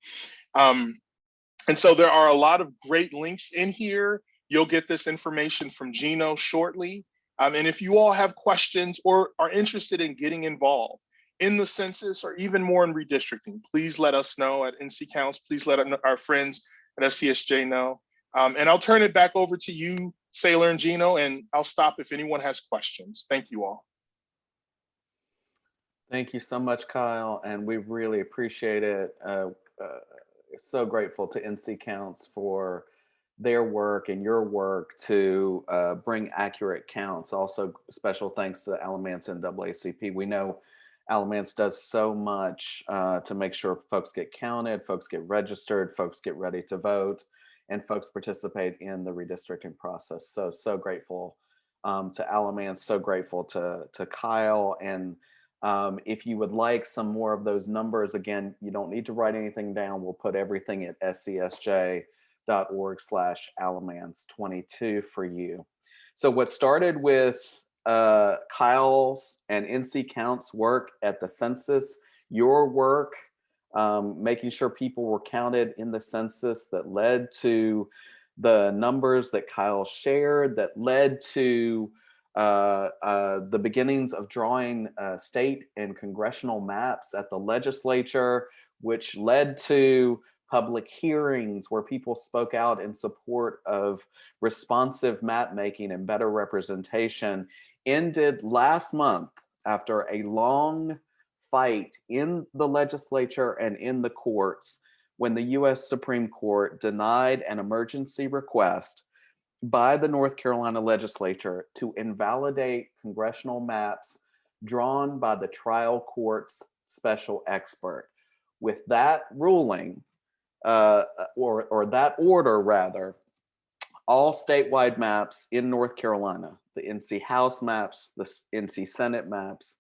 S13: And so there are a lot of great links in here. You'll get this information from Gino shortly. And if you all have questions or are interested in getting involved in the census or even more in redistricting, please let us know at NC Counts. Please let our friends at SCSJ know. And I'll turn it back over to you, Saylor and Gino, and I'll stop if anyone has questions. Thank you all.
S4: Thank you so much, Kyle, and we really appreciate it. So grateful to NC Counts for their work and your work to bring accurate counts. Also, special thanks to Alamance and NAACP. We know Alamance does so much to make sure folks get counted, folks get registered, folks get ready to vote, and folks participate in the redistricting process. So grateful to Alamance, so grateful to Kyle. And if you would like some more of those numbers, again, you don't need to write anything down. We'll put everything at scsj.org/Alamance22 for you. So what started with Kyle's and NC Counts work at the census, your work, making sure people were counted in the census, that led to the numbers that Kyle shared, that led to the beginnings of drawing state and congressional maps at the legislature, which led to public hearings where people spoke out in support of responsive map making and better representation, ended last month after a long fight in the legislature and in the courts when the US Supreme Court denied an emergency request by the North Carolina legislature to invalidate congressional maps drawn by the trial court's special expert. With that ruling, or that order rather, all statewide maps in North Carolina, the NC House maps, the NC Senate maps,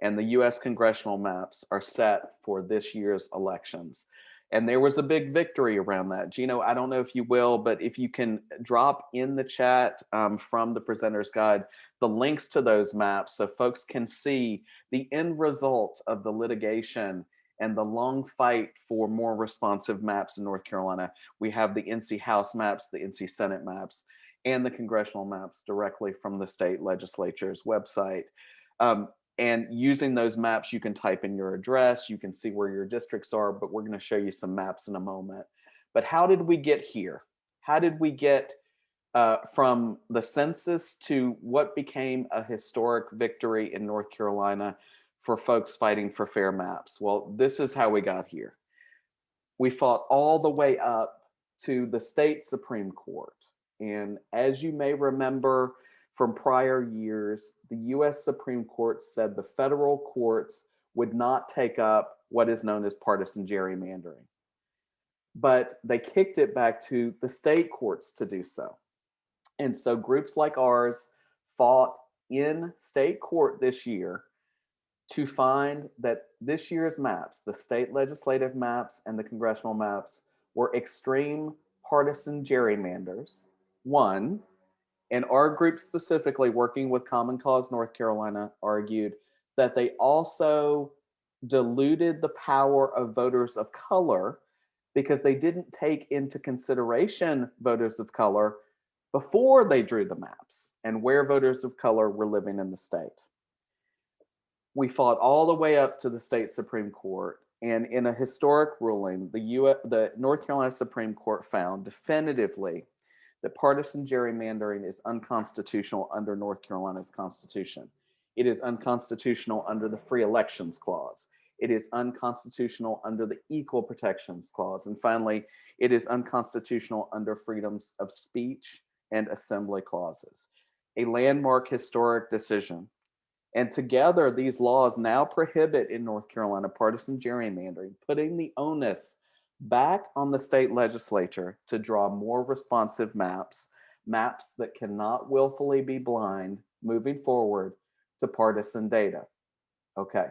S4: and the US congressional maps are set for this year's elections. And there was a big victory around that. Gino, I don't know if you will, but if you can drop in the chat from the presenter's guide, the links to those maps so folks can see the end result of the litigation and the long fight for more responsive maps in North Carolina. We have the NC House maps, the NC Senate maps, and the congressional maps directly from the state legislature's website. And using those maps, you can type in your address, you can see where your districts are, but we're going to show you some maps in a moment. But how did we get here? How did we get from the census to what became a historic victory in North Carolina for folks fighting for fair maps? Well, this is how we got here. We fought all the way up to the state Supreme Court. And as you may remember, from prior years, the US Supreme Court said the federal courts would not take up what is known as partisan gerrymandering. But they kicked it back to the state courts to do so. And so groups like ours fought in state court this year to find that this year's maps, the state legislative maps and the congressional maps, were extreme partisan gerrymanders, one. And our group specifically, working with Common Cause North Carolina, argued that they also diluted the power of voters of color because they didn't take into consideration voters of color before they drew the maps and where voters of color were living in the state. We fought all the way up to the state Supreme Court, and in a historic ruling, the North Carolina Supreme Court found definitively that partisan gerrymandering is unconstitutional under North Carolina's Constitution. It is unconstitutional under the Free Elections Clause. It is unconstitutional under the Equal Protections Clause. And finally, it is unconstitutional under freedoms of speech and assembly clauses. A landmark historic decision And together, these laws now prohibit in North Carolina partisan gerrymandering, putting the onus back on the state legislature to draw more responsive maps, maps that cannot willfully be blind moving forward to partisan data. Okay.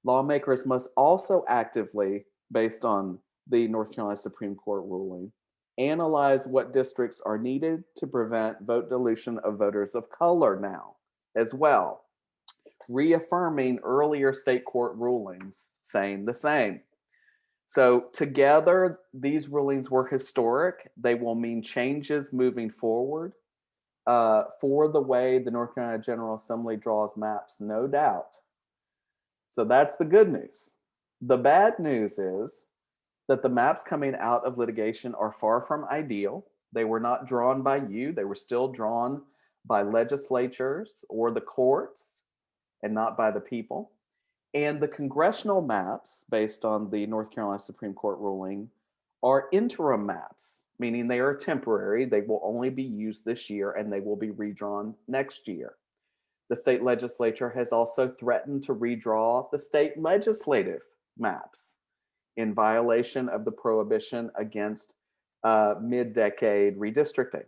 S4: Lawmakers must also actively, based on the North Carolina Supreme Court ruling, analyze what districts are needed to prevent vote dilution of voters of color now as well, reaffirming earlier state court rulings saying the same. So together, these rulings were historic. They will mean changes moving forward for the way the North Carolina General Assembly draws maps, no doubt. So that's the good news. The bad news is that the maps coming out of litigation are far from ideal. They were not drawn by you. They were still drawn by legislatures or the courts and not by the people. And the congressional maps, based on the North Carolina Supreme Court ruling, are interim maps, meaning they are temporary. They will only be used this year and they will be redrawn next year. The state legislature has also threatened to redraw the state legislative maps in violation of the prohibition against mid-decade redistricting.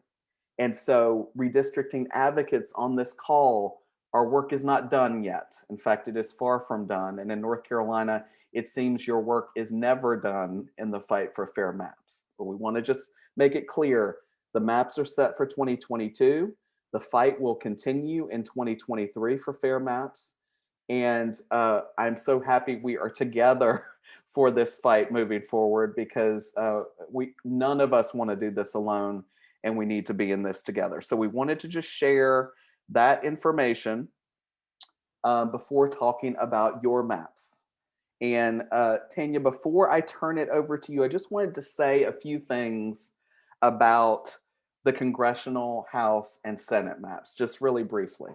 S4: And so redistricting advocates on this call, our work is not done yet. In fact, it is far from done. And in North Carolina, it seems your work is never done in the fight for fair maps. But we want to just make it clear, the maps are set for 2022. The fight will continue in 2023 for fair maps. And I'm so happy we are together for this fight moving forward, because none of us want to do this alone, and we need to be in this together. So we wanted to just share that information before talking about your maps. And Tanya, before I turn it over to you, I just wanted to say a few things about the Congressional, House, and Senate maps, just really briefly.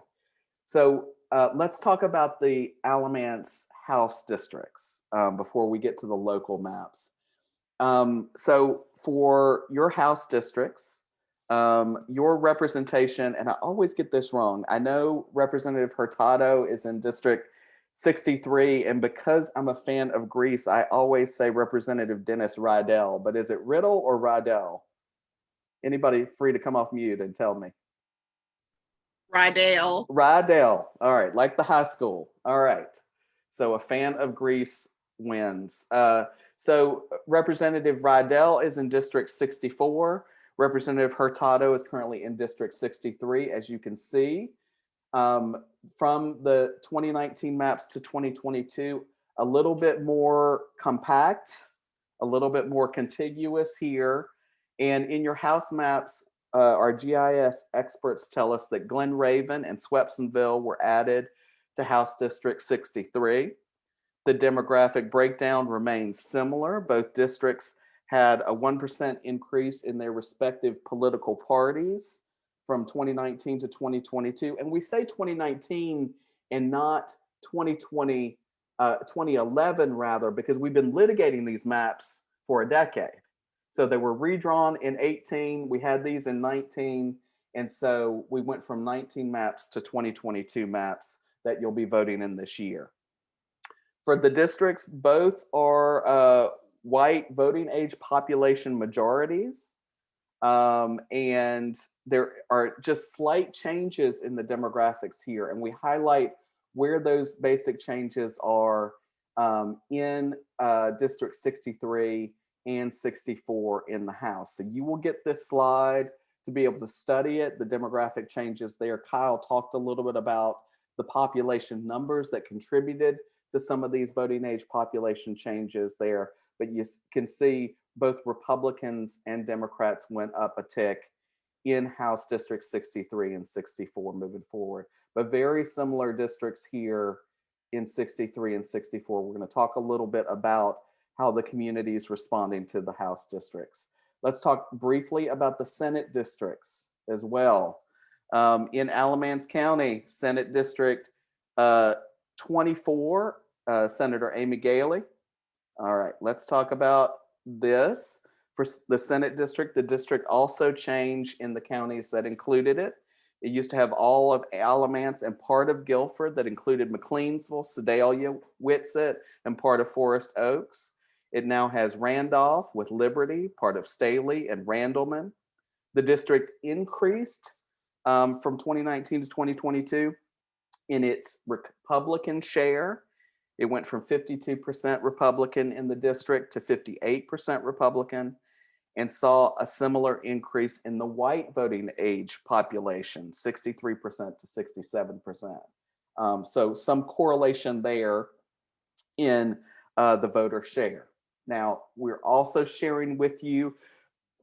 S4: So let's talk about the Alamance House districts before we get to the local maps. So for your House districts, your representation, and I always get this wrong, I know Representative Hurtado is in District 63, and because I'm a fan of Greece, I always say Representative Dennis Rydell, but is it Riddle or Rydell? Anybody free to come off mute and tell me?
S8: Rydell.
S4: Rydell. All right, like the high school. All right. So a fan of Greece wins. So Representative Rydell is in District 64. Representative Hurtado is currently in District 63, as you can see. From the 2019 maps to 2022, a little bit more compact, a little bit more contiguous here. And in your House maps, our GIS experts tell us that Glen Raven and Swepsonville were added to House District 63. The demographic breakdown remains similar. Both districts had a 1% increase in their respective political parties from 2019 to 2022. And we say 2019 and not 2020, 2011 rather, because we've been litigating these maps for a decade. So they were redrawn in 18, we had these in 19, and so we went from 19 maps to 2022 maps that you'll be voting in this year. For the districts, both are white voting age population majorities, and there are just slight changes in the demographics here, and we highlight where those basic changes are in District 63 and 64 in the House. So you will get this slide to be able to study it, the demographic changes there. Kyle talked a little bit about the population numbers that contributed to some of these voting age population changes there, but you can see both Republicans and Democrats went up a tick in House District 63 and 64 moving forward, but very similar districts here in 63 and 64. We're going to talk a little bit about how the community is responding to the House districts. Let's talk briefly about the Senate districts as well. In Alamance County, Senate District 24, Senator Amy Galey. All right, let's talk about this. For the Senate district, the district also changed in the counties that included it. It used to have all of Alamance and part of Guilford that included McLeansville, Sedalia, Witsit, and part of Forest Oaks. It now has Randolph with Liberty, part of Staley and Randleman. The district increased from 2019 to 2022 in its Republican share. It went from 52% Republican in the district to 58% Republican, and saw a similar increase in the white voting age population, 63% to 67%. So some correlation there in the voter share. Now, we're also sharing with you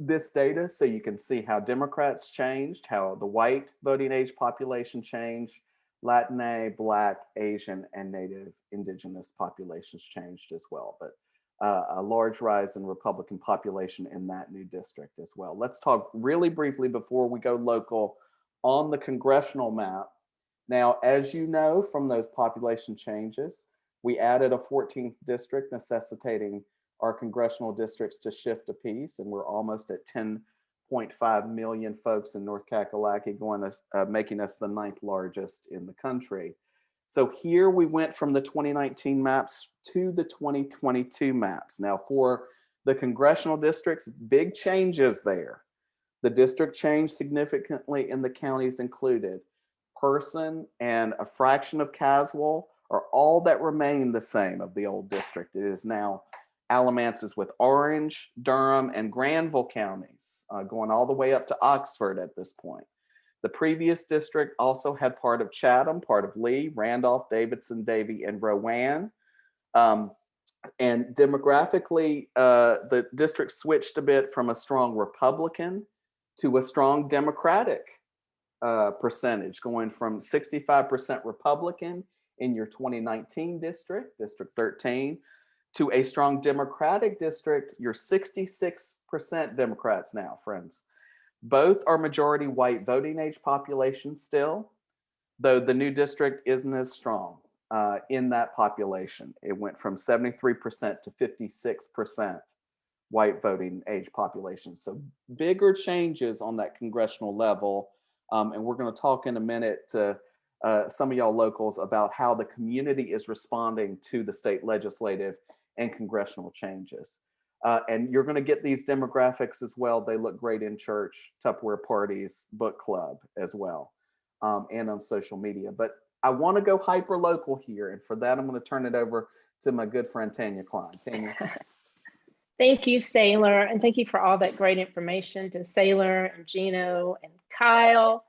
S4: this data so you can see how Democrats changed, how the white voting age population changed, Latina, Black, Asian, and Native Indigenous populations changed as well. But a large rise in Republican population in that new district as well. Let's talk really briefly before we go local on the congressional map. Now, as you know from those population changes, we added a 14th district, necessitating our congressional districts to shift a piece, and we're almost at 10.5 million folks in North Kakalaki, making us the 9th largest in the country. So here we went from the 2019 maps to the 2022 maps. Now for the congressional districts, big changes there. The district changed significantly in the counties included. Person and a fraction of Caswell are all that remain the same of the old district. It is now Alamance is with Orange, Durham, and Granville counties, going all the way up to Oxford at this point. The previous district also had part of Chatham, part of Lee, Randolph, Davidson, Davie, and Rowan. And demographically, the district switched a bit from a strong Republican to a strong Democratic percentage, going from 65% Republican in your 2019 district, District 13, to a strong Democratic district. You're 66% Democrats now, friends. Both are majority white voting age population still, though the new district isn't as strong in that population. It went from 73% to 56% white voting age population. So bigger changes on that congressional level. And we're going to talk in a minute to some of y'all locals about how the community is responding to the state legislative and congressional changes. And you're going to get these demographics as well. They look great in church, Tupperware parties, book club as well, and on social media. But I want to go hyper local here. And for that, I'm going to turn it over to my good friend, Tanya Klein. Tanya.
S12: Thank you, Saylor. And thank you for all that great information to Saylor and Gino and Kyle.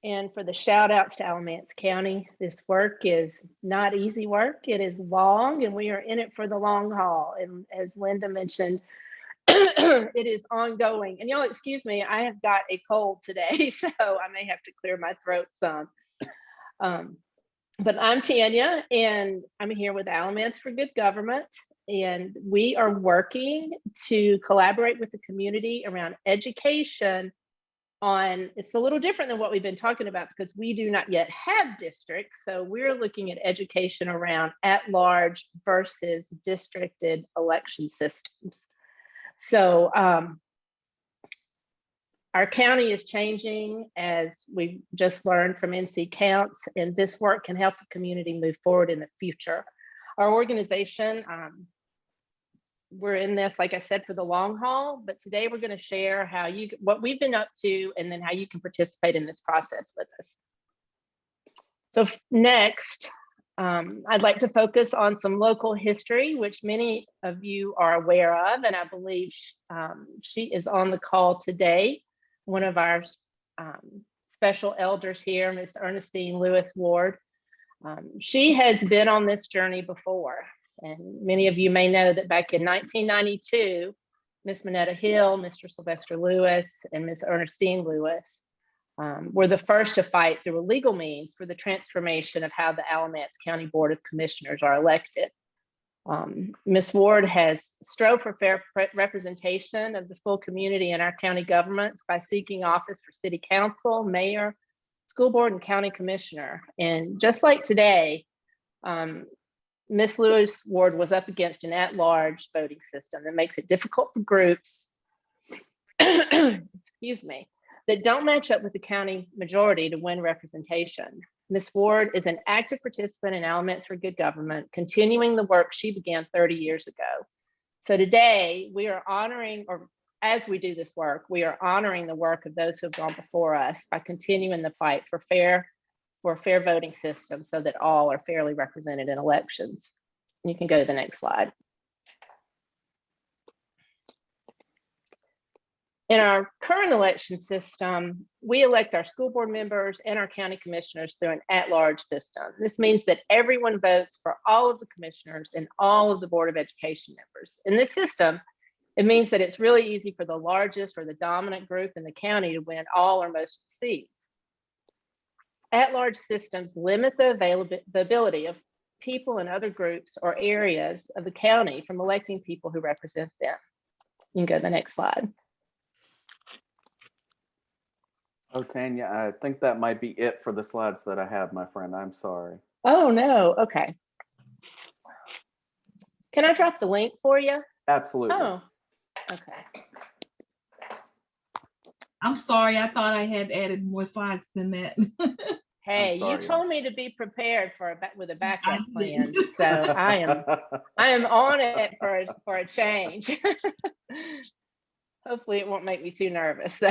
S12: And for the shout outs to Alamance County. This work is not easy work. It is long and we are in it for the long haul. And as Linda mentioned, it is ongoing. And y'all excuse me, I have got a cold today, so I may have to clear my throat some. But I'm Tanya and I'm here with Alamance for Good Government. And we are working to collaborate with the community around education on, it's a little different than what we've been talking about because we do not yet have districts. So we're looking at education around at-large versus districted election systems. So our county is changing, as we just learned from NC Counts, and this work can help the community move forward in the future. Our organization, we're in this, like I said, for the long haul, but today we're going to share what we've been up to and then how you can participate in this process with us. So next, I'd like to focus on some local history, which many of you are aware of, and I believe she is on the call today. One of our special elders here, Ms. Ernestine Lewis Ward. She has been on this journey before. And many of you may know that back in 1992, Miss Minetta Hill, Mr. Sylvester Lewis, and Miss Ernestine Lewis were the first to fight through a legal means for the transformation of how the Alamance County Board of Commissioners are elected. Ms. Ward has strove for fair representation of the full community in our county governments by seeking office for city council, mayor, school board, and county commissioner. And just like today, Ms. Lewis Ward was up against an at-large voting system that makes it difficult for groups, excuse me, that don't match up with the county majority to win representation. Ms. Ward is an active participant in Alamance for Good Government, continuing the work she began 30 years ago. So today we are honoring, or as we do this work, we are honoring the work of those who have gone before us by continuing the fight for a fair voting system so that all are fairly represented in elections. You can go to the next slide. In our current election system, we elect our school board members and our county commissioners through an at-large system. This means that everyone votes for all of the commissioners and all of the Board of Education members. In this system, it means that it's really easy for the largest or the dominant group in the county to win all or most of the seats. At-large systems limit the ability of people in other groups or areas of the county from electing people who represent them. You can go to the next slide.
S4: Oh, Tanya, I think that might be it for the slides that I have, my friend. I'm sorry.
S12: Oh, no. Okay. Can I drop the link for you?
S4: Absolutely.
S12: Oh, okay.
S2: I'm sorry, I thought I had added more slides than that.
S12: Hey, you
S4: sorry.
S12: told me to be prepared with a backup
S2: I
S12: plan,
S2: did.
S12: so I am on it for a change. Hopefully, it won't make me too nervous. So.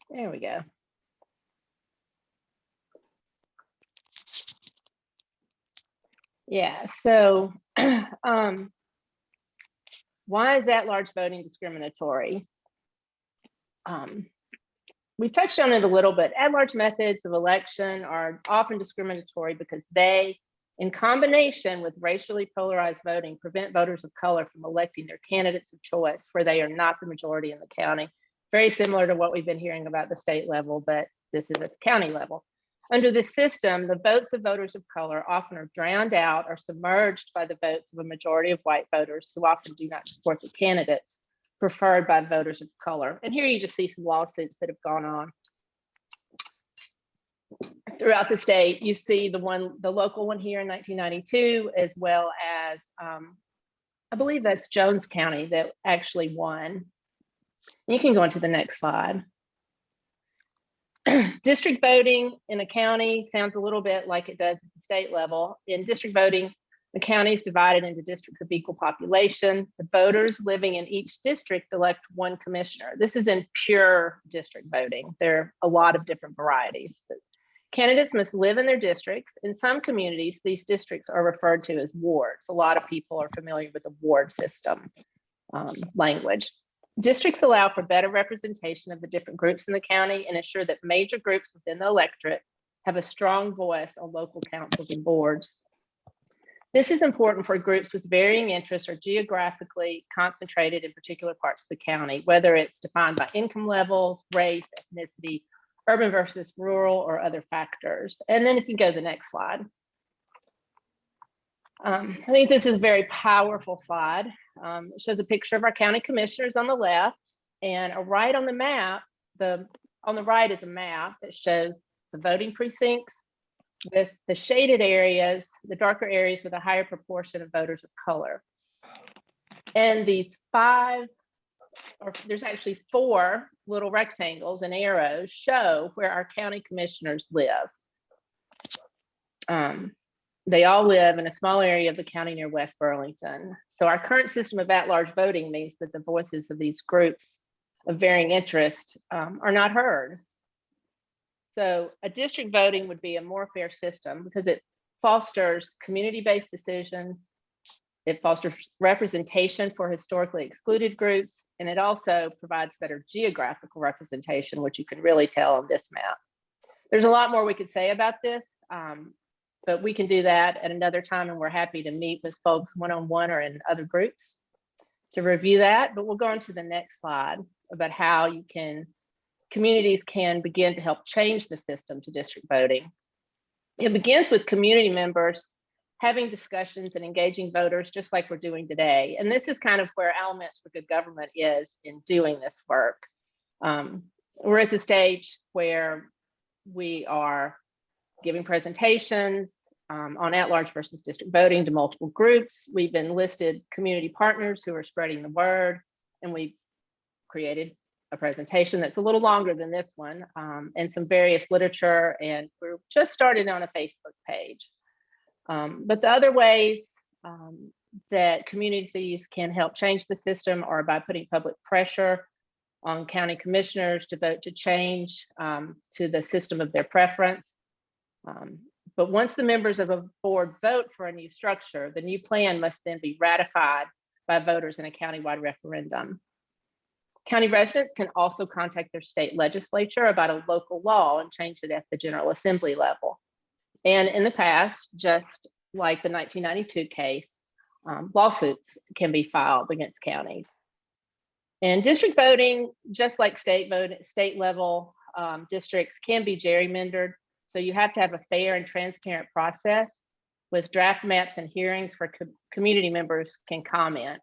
S12: There we go. Yeah, so why is at-large voting discriminatory? We touched on it a little bit. At-large methods of election are often discriminatory because they, in combination with racially polarized voting, prevent voters of color from electing their candidates of choice where they are not the majority in the county. Very similar to what we've been hearing about the state level, but this is at the county level. Under this system, the votes of voters of color often are drowned out or submerged by the votes of a majority of white voters who often do not support the candidates preferred by voters of color. And here you just see some lawsuits that have gone on throughout the state. You see the local one here in 1992, as well as I believe that's Jones County that actually won. You can go into the next slide. District voting in a county sounds a little bit like it does at the state level. In district voting, the county is divided into districts of equal population. The voters living in each district elect one commissioner. This is in pure district voting. There are a lot of different varieties. Candidates must live in their districts. In some communities, these districts are referred to as wards. A lot of people are familiar with the ward system language. Districts allow for better representation of the different groups in the county and ensure that major groups within the electorate have a strong voice on local councils and boards. This is important for groups with varying interests or geographically concentrated in particular parts of the county, whether it's defined by income levels, race, ethnicity, urban versus rural, or other factors. And then if you go to the next slide. I think this is a very powerful slide. It shows a picture of our county commissioners on the left, and right on the map, on the right is a map that shows the voting precincts with the shaded areas, the darker areas with a higher proportion of voters of color. And these there's actually 4 little rectangles and arrows show where our county commissioners live. They all live in a small area of the county near West Burlington. So our current system of at-large voting means that the voices of these groups of varying interest are not heard. So a district voting would be a more fair system because it fosters community-based decisions, it fosters representation for historically excluded groups, and it also provides better geographical representation, which you can really tell on this map. There's a lot more we could say about this, but we can do that at another time, and we're happy to meet with folks one-on-one or in other groups to review that. But we'll go on to the next slide about how communities can begin to help change the system to district voting. It begins with community members having discussions and engaging voters just like we're doing today. And this is kind of where Alamance for Good Government is in doing this work. We're at the stage where we are giving presentations on at-large versus district voting to multiple groups. We've enlisted community partners who are spreading the word, and we've created a presentation that's a little longer than this one, and some various literature, and we're just started on a Facebook page. But the other ways that communities can help change the system are by putting public pressure on county commissioners to vote to change to the system of their preference. But once the members of a board vote for a new structure, the new plan must then be ratified by voters in a countywide referendum. County residents can also contact their state legislature about a local law and change it at the General Assembly level. And in the past, just like the 1992 case, lawsuits can be filed against counties. And district voting, just like state level districts, can be gerrymandered. So you have to have a fair and transparent process with draft maps and hearings where community members can comment.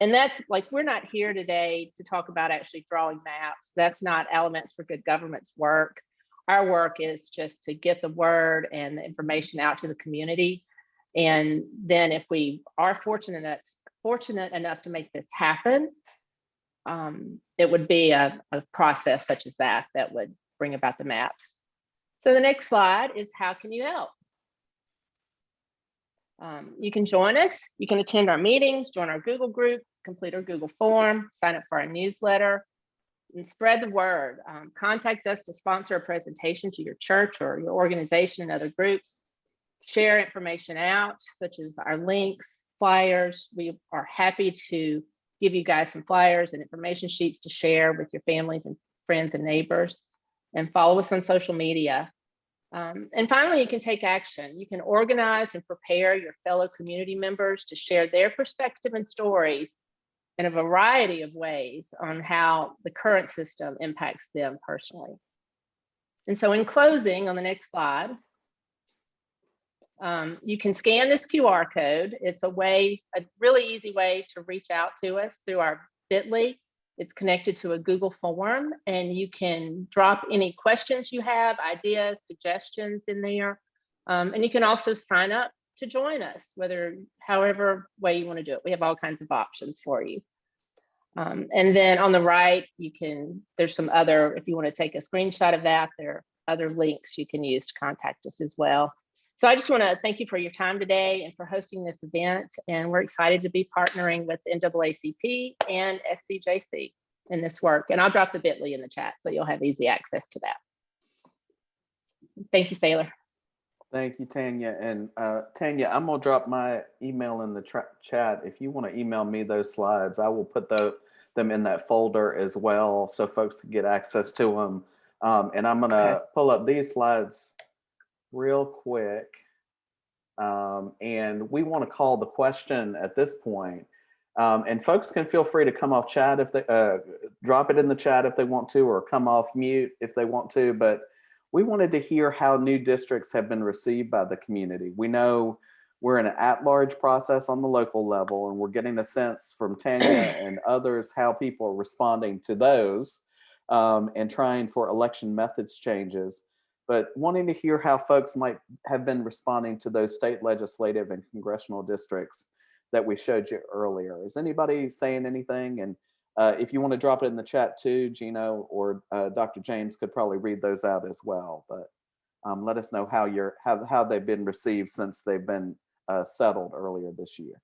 S12: And that's like, we're not here today to talk about actually drawing maps. That's not Alamance for Good Government's work. Our work is just to get the word and the information out to the community. And then if we are fortunate enough to make this happen, it would be a process such as that would bring about the maps. So the next slide is how can you help? You can join us. You can attend our meetings, join our Google group, complete our Google form, sign up for our newsletter, and spread the word. Contact us to sponsor a presentation to your church or your organization and other groups. Share information out, such as our links, flyers. We are happy to give you guys some flyers and information sheets to share with your families and friends and neighbors. And follow us on social media. And finally, you can take action. You can organize and prepare your fellow community members to share their perspective and stories in a variety of ways on how the current system impacts them personally. And so in closing, on the next slide, you can scan this QR code. It's a really easy way to reach out to us through our bit.ly. It's connected to a Google form, and you can drop any questions you have, ideas, suggestions in there. And you can also sign up to join us, however way you want to do it. We have all kinds of options for you. And then on the right, there's some other, if you want to take a screenshot of that, there are other links you can use to contact us as well. So I just want to thank you for your time today and for hosting this event. And we're excited to be partnering with NAACP and SCJC in this work. And I'll drop the bit.ly in the chat so you'll have easy access to that. Thank you, Sailor.
S4: Thank you, Tanya. And Tanya, I'm going to drop my email in the chat. If you want to email me those slides, I will put them in that folder as well so folks can get access to them. And I'm going to pull up these slides real quick. And we want to call the question at this point. And folks can feel free to come off chat if they drop it in the chat if they want to, or come off mute if they want to. But we wanted to hear how new districts have been received by the community. We know we're in an at-large process on the local level, and we're getting a sense from Tanya and others how people are responding to those and trying for election methods changes. But wanting to hear how folks might have been responding to those state legislative and congressional districts that we showed you earlier. Is anybody saying anything? And if you want to drop it in the chat too, Gino or Dr. James could probably read those out as well. But let us know how they've been received since they've been settled earlier this year.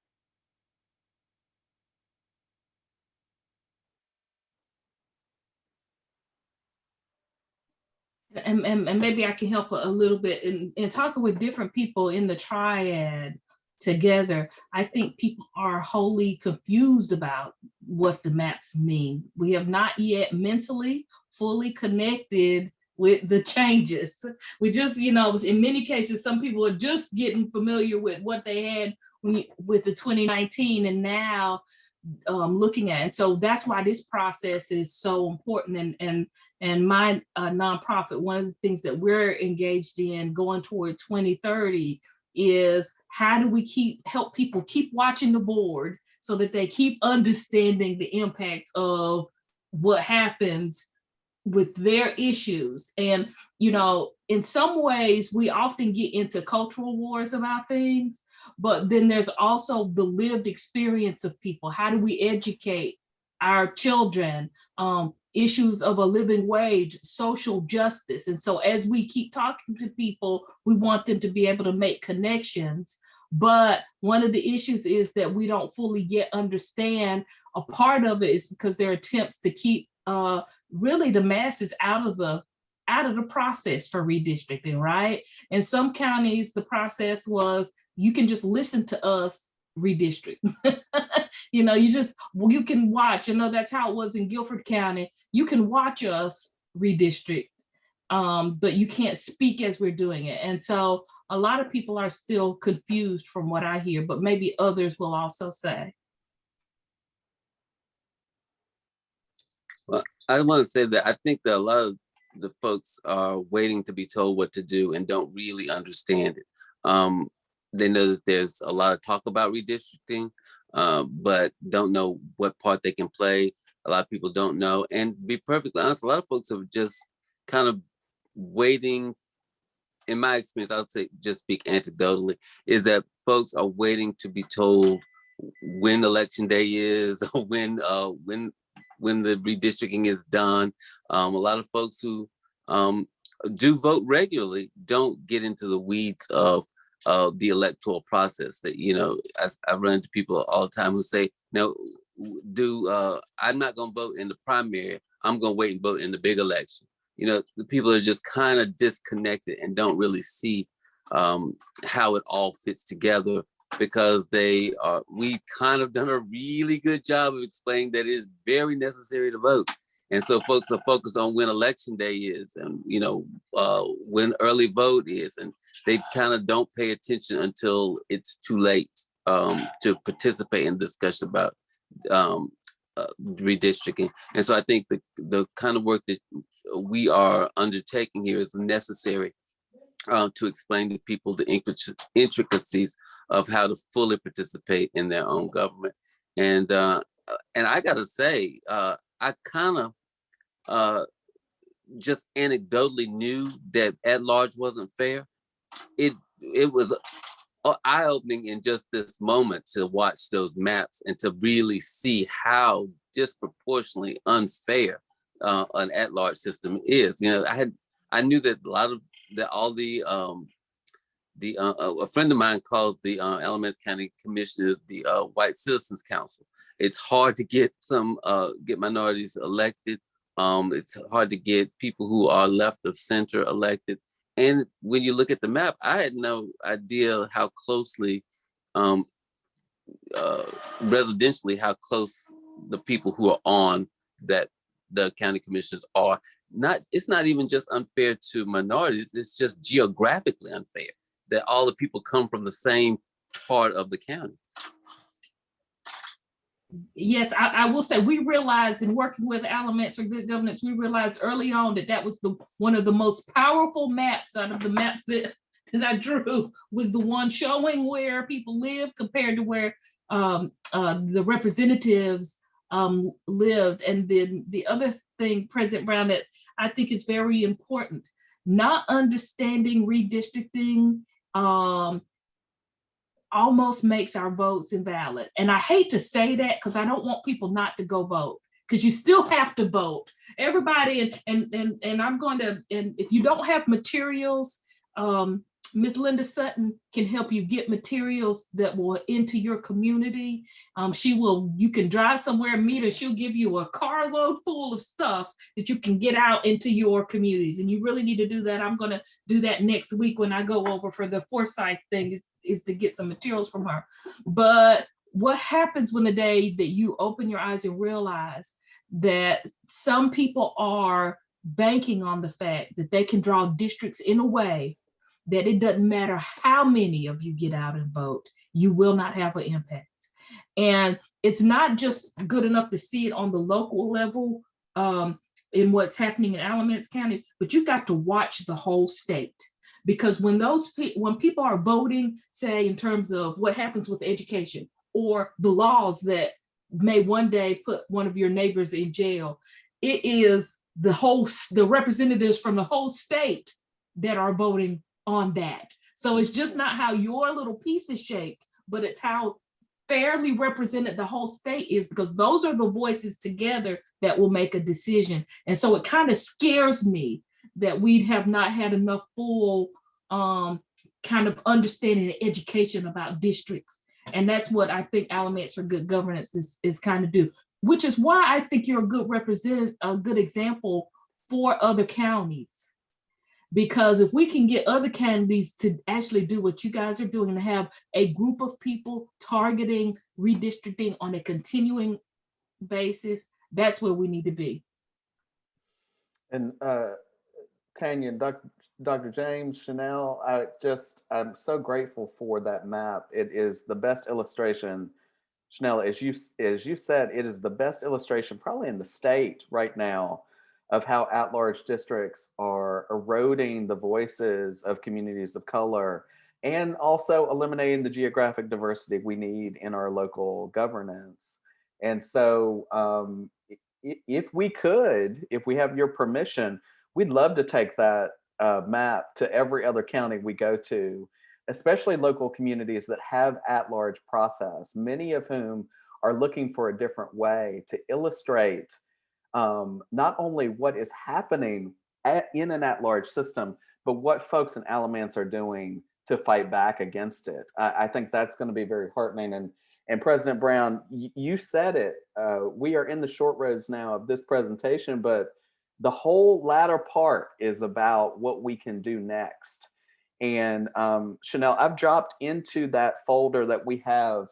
S2: And maybe I can help a little bit in talking with different people in the triad together. I think people are wholly confused about what the maps mean. We have not yet mentally fully connected with the changes. We just, in many cases, some people are just getting familiar with what they had with the 2019, and now looking at. And so that's why this process is so important. And my nonprofit, one of the things that we're engaged in going toward 2030 is how do we help people keep watching the board so that they keep understanding the impact of what happens with their issues. And, you know, in some ways, we often get into cultural wars about things, but then there's also the lived experience of people. How do we educate our children? Issues of a living wage, social justice. And so as we keep talking to people, we want them to be able to make connections. But one of the issues is that we don't fully yet understand. A part of it is because there are attempts to keep really the masses out of the process for redistricting, right? In some counties, the process was you can just listen to us redistrict. You know, you can watch. You know, that's how it was in Guilford County. You can watch us redistrict, but you can't speak as we're doing it. And so a lot of people are still confused from what I hear, but maybe others will also say.
S10: Well, I want to say that I think that a lot of the folks are waiting to be told what to do and don't really understand it. They know that there's a lot of talk about redistricting, but don't know what part they can play. A lot of people don't know. And to be perfectly honest, a lot of folks are just kind of waiting. In my experience, I would say, just speak anecdotally, is that folks are waiting to be told when election day is, or when the redistricting is done. A lot of folks who do vote regularly don't get into the weeds of the electoral process. That, you know, I run into people all the time who say, no, I'm not going to vote in the primary. I'm going to wait and vote in the big election. You know, the people are just kind of disconnected and don't really see how it all fits together, because we've kind of done a really good job of explaining that it is very necessary to vote. And so folks are focused on when election day is, and, you know, when early vote is, and they kind of don't pay attention until it's too late to participate in discussion about redistricting. And so I think the kind of work that we are undertaking here is necessary to explain to people the intricacies of how to fully participate in their own government. And I gotta say, I kind of just anecdotally knew that at large wasn't fair. It was eye-opening in just this moment to watch those maps and to really see how disproportionately unfair an at-large system is. You know, I knew that a friend of mine calls the Alamance County Commissioners the White Citizens Council. It's hard to get minorities elected. It's hard to get people who are left of center elected. And when you look at the map, I had no idea how closely, residentially, how close the people who are on that the county commissioners are. It's not even just unfair to minorities, it's just geographically unfair that all the people come from the same part of the county.
S2: Yes, I will say we realized in working with Alamance for Good Governance, we realized early on that was one of the most powerful maps out of the maps that I drew, was the one showing where people live compared to where the representatives lived. And then the other thing, President Brown, that I think is very important, not understanding redistricting almost makes our votes invalid. And I hate to say that because I don't want people not to go vote, because you still have to vote. Everybody, and I'm going to, and if you don't have materials, Ms. Linda Sutton can help you get materials that will into your community. You can drive somewhere and meet her. She'll give you a carload full of stuff that you can get out into your communities. And you really need to do that. I'm going to do that next week when I go over for the Foresight thing, is to get some materials from her. But what happens when the day that you open your eyes and realize that some people are banking on the fact that they can draw districts in a way that it doesn't matter how many of you get out and vote, you will not have an impact. And it's not just good enough to see it on the local level in what's happening in Alamance County, but you got to watch the whole state. Because when when people are voting, say in terms of what happens with education or the laws that may one day put one of your neighbors in jail, it is the representatives from the whole state that are voting on that. So it's just not how your little piece is shaped, but it's how fairly represented the whole state is, because those are the voices together that will make a decision. And so it kind of scares me that we have not had enough full kind of understanding and education about districts. And that's what I think Alamance for Good Governance is kind of do, which is why I think you're a good example for other counties. Because if we can get other counties to actually do what you guys are doing and have a group of people targeting redistricting on a continuing basis, that's where we need to be.
S4: And Tanya, Dr. James, Chanel, I'm so grateful for that map. It is the best illustration. Chanel, as you said, it is the best illustration probably in the state right now of how at-large districts are eroding the voices of communities of color and also eliminating the geographic diversity we need in our local governance. And so if we have your permission, we'd love to take that map to every other county we go to, especially local communities that have at-large process, many of whom are looking for a different way to illustrate not only what is happening in an at-large system, but what folks in Alamance are doing to fight back against it. I think that's going to be very heartening. And President Brown, you said it. We are in the short roads now of this presentation, but the whole latter part is about what we can do next. And Chanel, I've dropped into that folder that we have.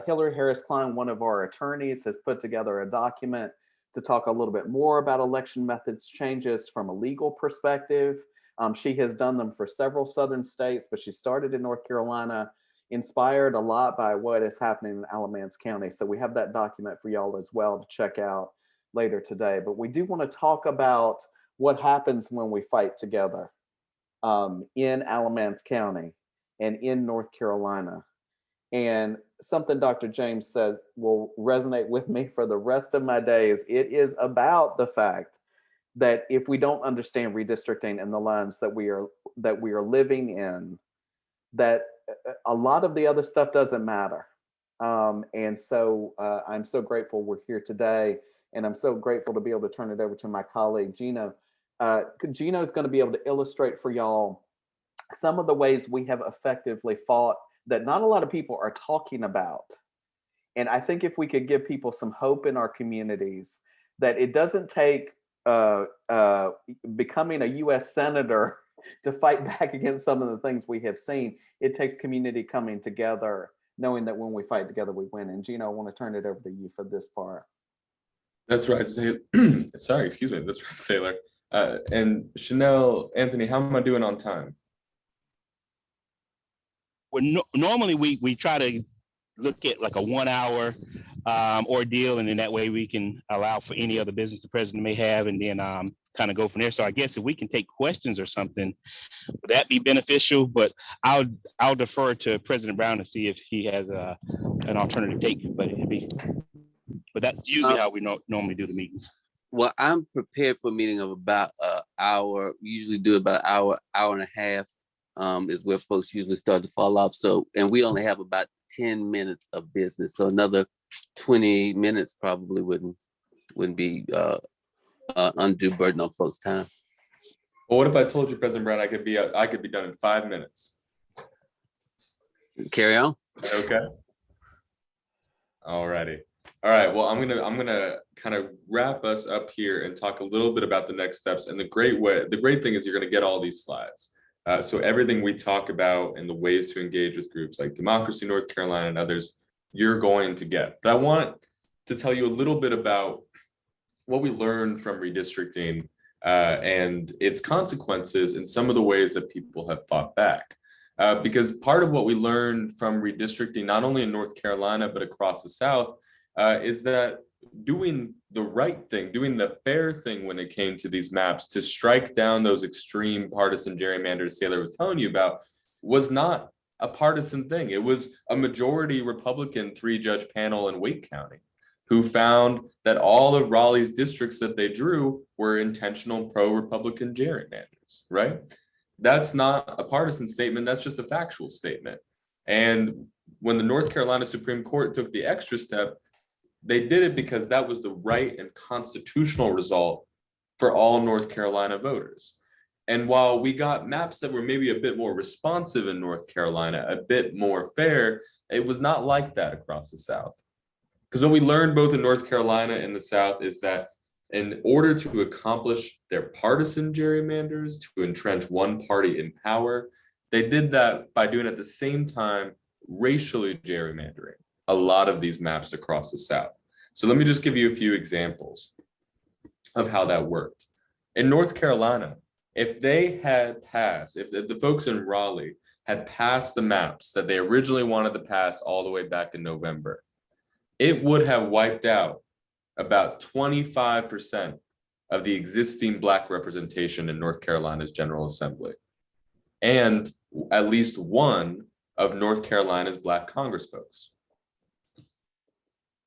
S4: Hillary Harris Klein, one of our attorneys, has put together a document to talk a little bit more about election methods changes from a legal perspective. She has done them for several southern states, but she started in North Carolina, inspired a lot by what is happening in Alamance County. So we have that document for y'all as well to check out later today. But we do want to talk about what happens when we fight together in Alamance County and in North Carolina. And something Dr. James said will resonate with me for the rest of my days. It is about the fact that if we don't understand redistricting and the lines that we are living in, that a lot of the other stuff doesn't matter. And so I'm so grateful we're here today, and I'm so grateful to be able to turn it over to my colleague Gino. Gino is going to be able to illustrate for y'all some of the ways we have effectively fought that not a lot of people are talking about. And I think if we could give people some hope in our communities, that it doesn't take becoming a US Senator to fight back against some of the things we have seen. It takes community coming together, knowing that when we fight together, we win. And Gino, I want to turn it over to you for this part.
S14: That's right. Sorry, excuse me. That's right, Sailor. And Chanel, Anthony, how am I doing on time?
S9: Well, normally we try to look at like a 1 hour ordeal, and then that way we can allow for any other business the president may have, and then kind of go from there. So I guess if we can take questions or something, would that be beneficial? But I'll defer to President Brown to see if he has an alternative take. But that's usually how we normally do the meetings.
S10: Well, I'm prepared for a meeting of about an hour. We usually do about an hour and a half. Is where folks usually start to fall off. So, and we only have about 10 minutes of business. So another 20 minutes probably wouldn't be undue burden on folks' time.
S14: Well, what if I told you, President Brown, I could be done in 5 minutes?
S10: Carry on.
S14: Okay. All righty. All right. Well, I'm gonna kind of wrap us up here and talk a little bit about the next steps. And the great thing is you're gonna get all these slides. So everything we talk about and the ways to engage with groups like Democracy North Carolina and others, you're going to get. But I want to tell you a little bit about what we learned from redistricting and its consequences and some of the ways that people have fought back. Because part of what we learned from redistricting, not only in North Carolina, but across the South, is that doing the right thing, doing the fair thing when it came to these maps to strike down those extreme partisan gerrymanders Saylor was telling you about was not a partisan thing. It was a majority Republican 3-judge panel in Wake County who found that all of Raleigh's districts that they drew were intentional pro-Republican gerrymanders, right? That's not a partisan statement, that's just a factual statement. And when the North Carolina Supreme Court took the extra step, they did it because that was the right and constitutional result for all North Carolina voters. And while we got maps that were maybe a bit more responsive in North Carolina, a bit more fair, it was not like that across the South. Because what we learned both in North Carolina and the South is that in order to accomplish their partisan gerrymanders, to entrench one party in power, they did that by doing at the same time racially gerrymandering a lot of these maps across the South. So let me just give you a few examples of how that worked. In North Carolina, if they had passed, if the folks in Raleigh had passed the maps that they originally wanted to pass all the way back in November, it would have wiped out about 25% of the existing Black representation in North Carolina's General Assembly, and at least one of North Carolina's Black Congress folks.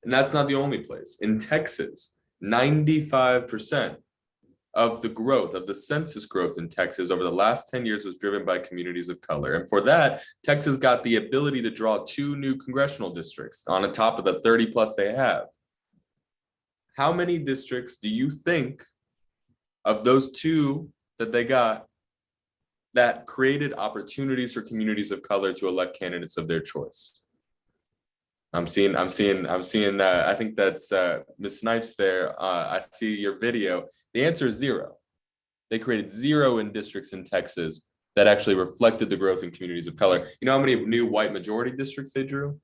S14: And that's not the only place. In Texas, 95% of the growth, of the census growth in Texas over the last 10 years was driven by communities of color. And for that, Texas got the ability to draw 2 new congressional districts on the top of the 30 plus they have. How many districts do you think of those 2 that they got that created opportunities for communities of color to elect candidates of their choice? I'm seeing I think that's Ms. Snipes there. I see your video. The answer is 0. They created 0 in districts in Texas that actually reflected the growth in communities of color. You know how many new white majority districts they drew?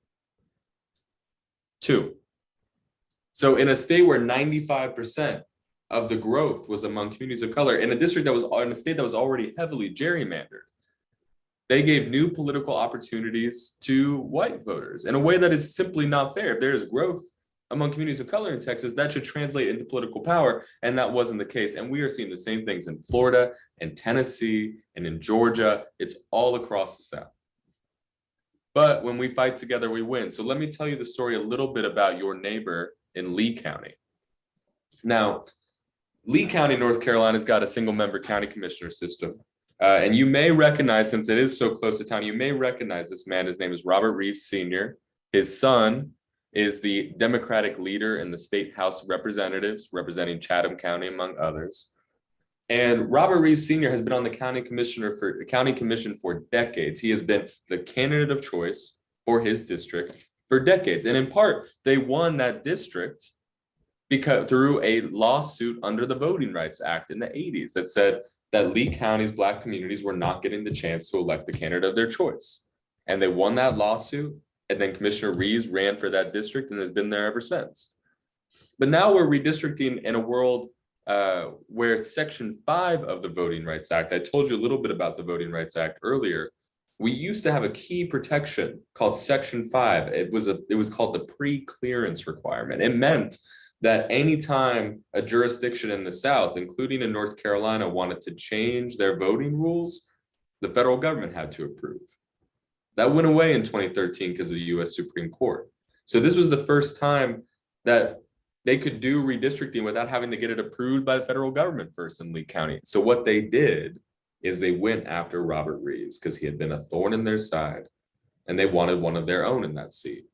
S14: 2. So in a state where 95% of the growth was among communities of color, in a district that was in a state that was already heavily gerrymandered, they gave new political opportunities to white voters in a way that is simply not fair. If there is growth among communities of color in Texas, that should translate into political power, and that wasn't the case. And we are seeing the same things in Florida and Tennessee and in Georgia. It's all across the South. But when we fight together, we win. So let me tell you the story a little bit about your neighbor in Lee County. Now, Lee County, North Carolina has got a single member county commissioner system. And you may recognize, since it is so close to town, you may recognize this man. His name is Robert Reeves Sr. His son is the Democratic leader in the State House of Representatives, representing Chatham County, among others. And Robert Reeves Sr. has been on the county commission for decades. He has been the candidate of choice for his district for decades. And in part, they won that district because through a lawsuit under the Voting Rights Act in the 80s that said that Lee County's Black communities were not getting the chance to elect the candidate of their choice. And they won that lawsuit, and then Commissioner Reeves ran for that district and has been there ever since. But now we're redistricting in a world where Section 5 of the Voting Rights Act, I told you a little bit about the Voting Rights Act earlier. We used to have a key protection called Section 5. It was called the pre-clearance requirement. It meant that anytime a jurisdiction in the South, including in North Carolina, wanted to change their voting rules, the federal government had to approve. That went away in 2013 because of the US Supreme Court. So this was the first time that they could do redistricting without having to get it approved by the federal government first in Lee County. So what they did is they went after Robert Reeves because he had been a thorn in their side, and they wanted one of their own in that seat.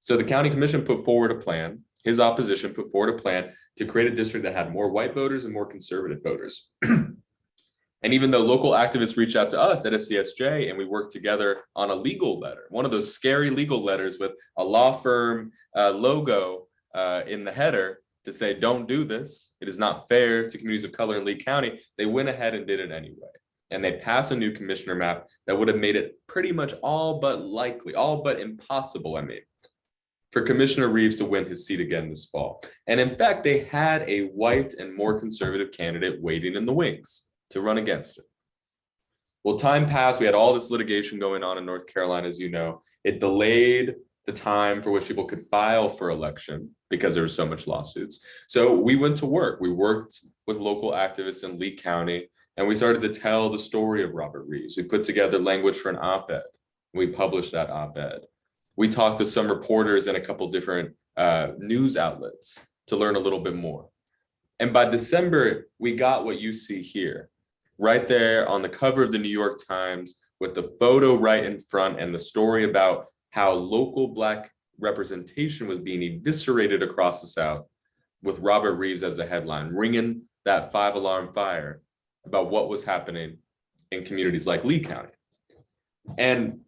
S14: So the county commission put forward a plan. His opposition put forward a plan to create a district that had more white voters and more conservative voters. And even though local activists reached out to us at SCSJ and we worked together on a legal letter, one of those scary legal letters with a law firm logo in the header to say, don't do this. It is not fair to communities of color in Lee County. They went ahead and did it anyway. And they passed a new commissioner map that would have made it pretty much all but impossible, for Commissioner Reeves to win his seat again this fall. And in fact, they had a white and more conservative candidate waiting in the wings to run against him. Well, time passed. We had all this litigation going on in North Carolina, as you know. It delayed the time for which people could file for election because there was so much lawsuits. So we went to work. We worked with local activists in Lee County, and we started to tell the story of Robert Reeves. We put together language for an op-ed. We published that op-ed. We talked to some reporters in a couple different news outlets to learn a little bit more. And by December, we got what you see here, right there on the cover of the New York Times with the photo right in front and the story about how local Black representation was being eviscerated across the South, with Robert Reeves as the headline, ringing that 5-alarm fire about what was happening in communities like Lee County. And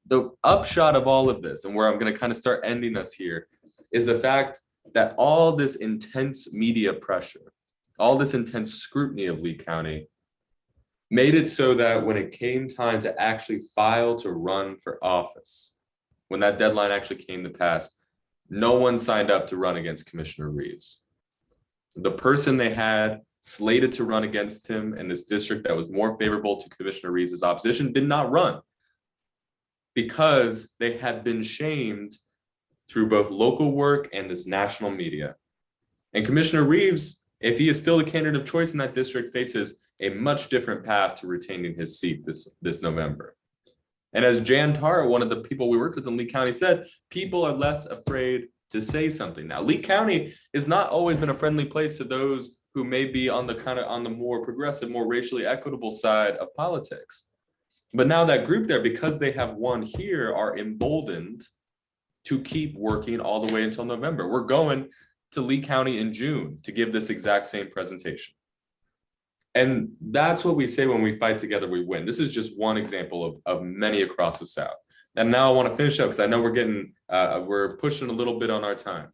S14: the upshot of all of this, and where I'm going to kind of start ending us here, is the fact that all this intense media pressure, all this intense scrutiny of Lee County made it so that when it came time to actually file to run for office, when that deadline actually came to pass, no one signed up to run against Commissioner Reeves. The person they had slated to run against him in this district that was more favorable to Commissioner Reeves' opposition did not run because they had been shamed through both local work and this national media. And Commissioner Reeves, if he is still the candidate of choice in that district, faces a much different path to retaining his seat this November. And as Jan Tara, one of the people we worked with in Lee County, said, people are less afraid to say something now. Lee County has not always been a friendly place to those who may be on the more progressive, more racially equitable side of politics. But now that group there, because they have won here, are emboldened to keep working all the way until November. We're going to Lee County in June to give this exact same presentation. And that's what we say when we fight together, we win. This is just one example of many across the South. And now I want to finish up because I know we're pushing a little bit on our time.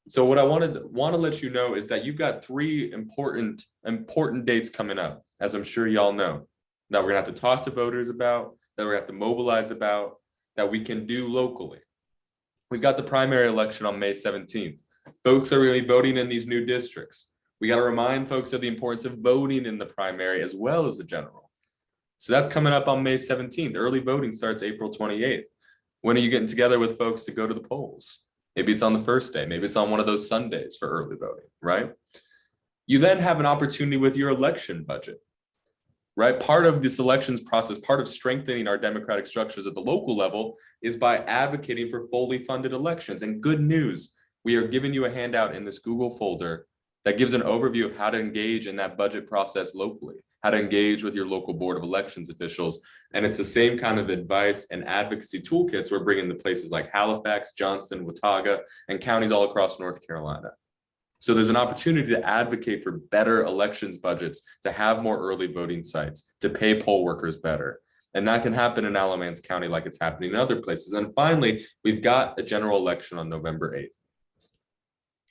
S14: So what I want to let you know is that you've got 3 important dates coming up, as I'm sure y'all know, that we're gonna have to talk to voters about, that we're gonna have to mobilize about, that we can do locally. We've got the primary election on May 17th. Folks are really voting in these new districts. We got to remind folks of the importance of voting in the primary as well as the general. So that's coming up on May 17th. Early voting starts April 28th. When are you getting together with folks to go to the polls? Maybe it's on the first day. Maybe it's on one of those Sundays for early voting, right? You then have an opportunity with your election budget, right? Part of this elections process, part of strengthening our democratic structures at the local level is by advocating for fully funded elections. And good news, we are giving you a handout in this Google folder that gives an overview of how to engage in that budget process locally, how to engage with your local board of elections officials. And it's the same kind of advice and advocacy toolkits we're bringing to places like Halifax, Johnston, Watauga, and counties all across North Carolina. So there's an opportunity to advocate for better elections budgets, to have more early voting sites, to pay poll workers better. And that can happen in Alamance County like it's happening in other places. And finally, we've got a general election on November 8th.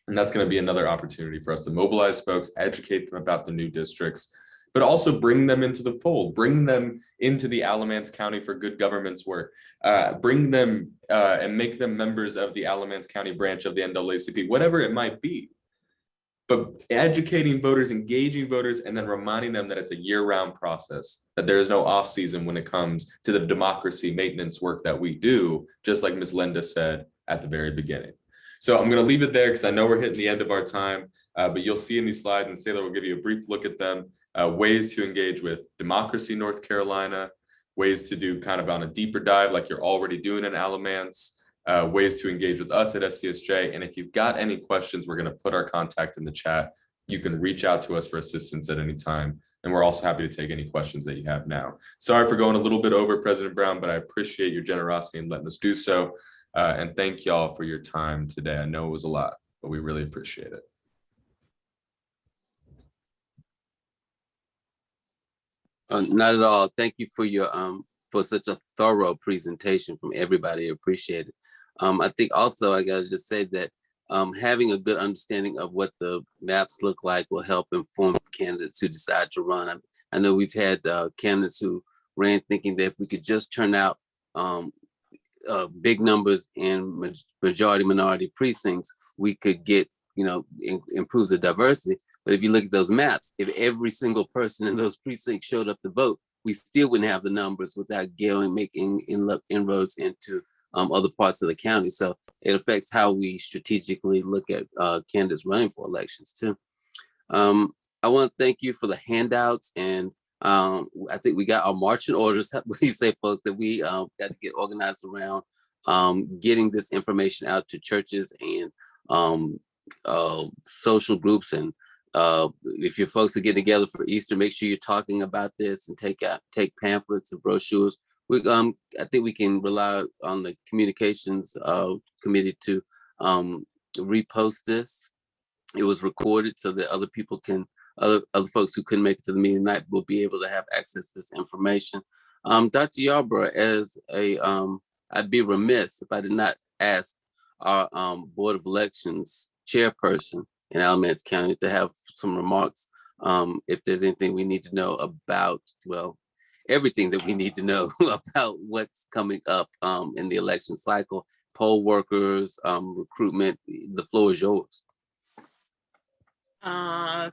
S14: And that's going to be another opportunity for us to mobilize folks, educate them about the new districts, but also bring them into the fold, bring them into the Alamance County for Good Government's work, bring them and make them members of the Alamance County branch of the NAACP, whatever it might be. But educating voters, engaging voters, and then reminding them that it's a year-round process, that there is no off-season when it comes to the democracy maintenance work that we do, just like Ms. Linda said at the very beginning. So I'm going to leave it there because I know we're hitting the end of our time, but you'll see in these slides, and Saylor will give you a brief look at them, ways to engage with Democracy North Carolina, ways to do kind of on a deeper dive like you're already doing in Alamance, ways to engage with us at SCSJ. And if you've got any questions, we're going to put our contact in the chat. You can reach out to us for assistance at any time. And we're also happy to take any questions that you have now. Sorry for going a little bit over, President Brown, but I appreciate your generosity in letting us do so. And thank y'all for your time today. I know it was a lot, but we really appreciate it.
S10: Not at all. Thank you for your for such a thorough presentation from everybody. Appreciate it. I think also I gotta just say that having a good understanding of what the maps look like will help inform the candidates who decide to run. I know we've had candidates who ran thinking that if we could just turn out big numbers in majority minority precincts, we could get, improve the diversity. But if you look at those maps, if every single person in those precincts showed up to vote, we still wouldn't have the numbers without making inroads into other parts of the county. So it affects how we strategically look at candidates running for elections too. I want to thank you for the handouts, and I think we got our marching orders. Please say, folks, that we got to get organized around getting this information out to churches and social groups. And if your folks are getting together for Easter, make sure you're talking about this and take pamphlets and brochures. I think we can rely on the communications committee to repost this. It was recorded so that other people can, other folks who couldn't make it to the meeting tonight will be able to have access to this information. Dr. Yarborough, as I'd be remiss if I did not ask our Board of Elections chairperson in Alamance County to have some remarks. If there's anything we need to know about, well, everything that we need to know about what's coming up in the election cycle, poll workers, recruitment. The floor is yours.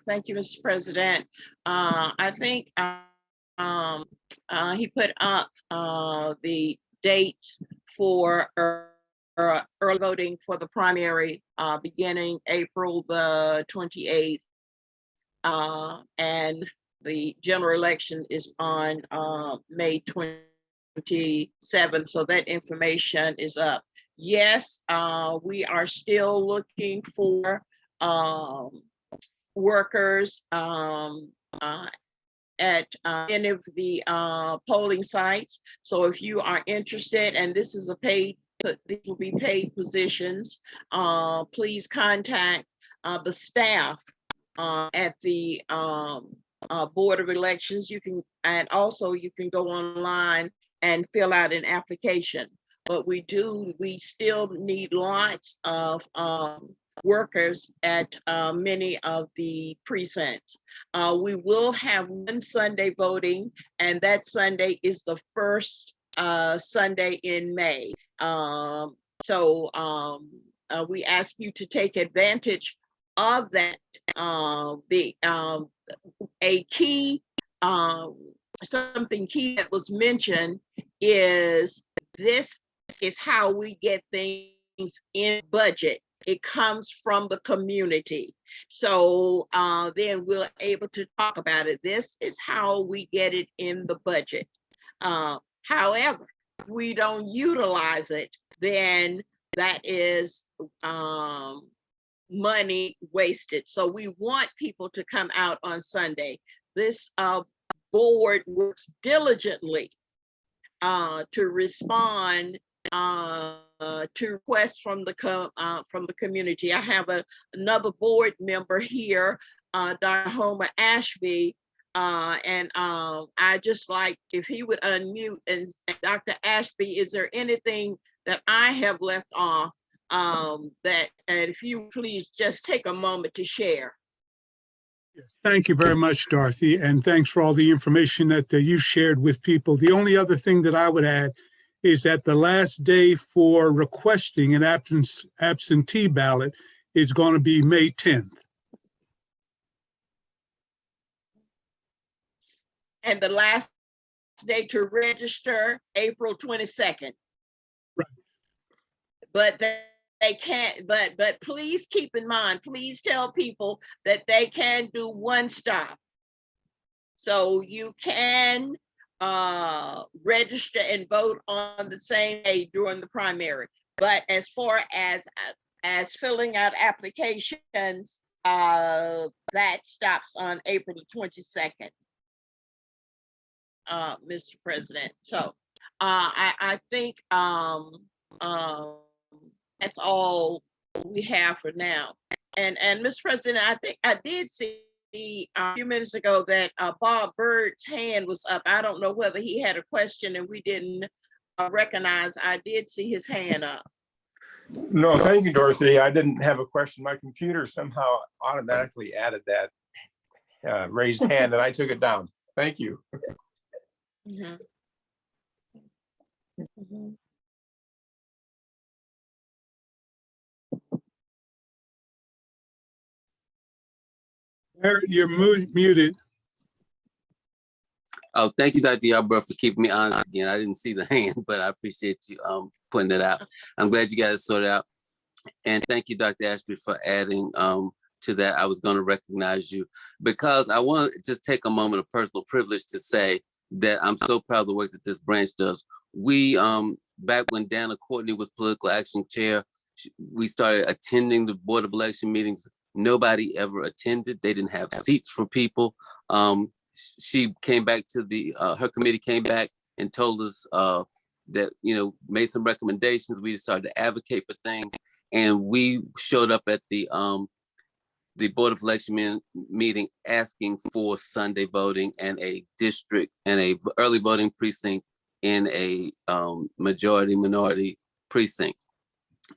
S8: Thank you, Mr. President. I think he put up the dates for early voting for the primary beginning April the 28th, and the general election is on May 27th, so that information is up. Yes, we are still looking for workers at any of the polling sites. So if you are interested, and this is a paid, these will be paid positions, please contact the staff at the Board of Elections. You can, and also you can go online and fill out an application. But we still need lots of workers at many of the precincts. We will have one Sunday voting, and that Sunday is the first Sunday in May. We ask you to take advantage of that. A key, something key that was mentioned is this is how we get things in budget. It comes from the community. So then we're able to talk about it. This is how we get it in the budget. However, if we don't utilize it, then that is money wasted. So we want people to come out on Sunday. This board works diligently to respond to requests from the community. I have another board member here, Dr. Homer Ashby, and I just like if he would unmute. And Dr. Ashby, is there anything that I have left off and if you please just take a moment to share.
S16: Thank you very much, Dorothy, and thanks for all the information that you've shared with people. The only other thing that I would add is that the last day for requesting an absentee ballot is going to be May 10th.
S8: And the last day to register, April 22nd.
S16: Right.
S8: But they can't, but please keep in mind, please tell people that they can do one stop. So you can register and vote on the same day during the primary. But as far as filling out applications, that stops on April the 22nd, Mr. President. So I think that's all we have for now. And Mr. President, I think I did see a few minutes ago that Bob Bird's hand was up. I don't know whether he had a question and we didn't recognize. I did see his hand up.
S6: No, thank you, Dorothy. I didn't have a question. My computer somehow automatically added that raised hand and I took it down. Thank you.
S8: Mm-hmm. Mm-hmm.
S16: You're muted.
S10: Oh, thank you, Dr. Yarbrough, for keeping me honest again. I didn't see the hand, but I appreciate you pointing that out. I'm glad you got it sorted out. And thank you, Dr. Ashby, for adding to that. I was going to recognize you because I want to just take a moment of personal privilege to say that I'm so proud of the work that this branch does. We, back when Dana Courtney was political action chair, we started attending the Board of Election meetings. Nobody ever attended. They didn't have seats for people. She came back to her committee came back and told us that, made some recommendations. We started to advocate for things, and we showed up at the Board of Election meeting asking for Sunday voting and a district and a early voting precinct in a majority minority precinct.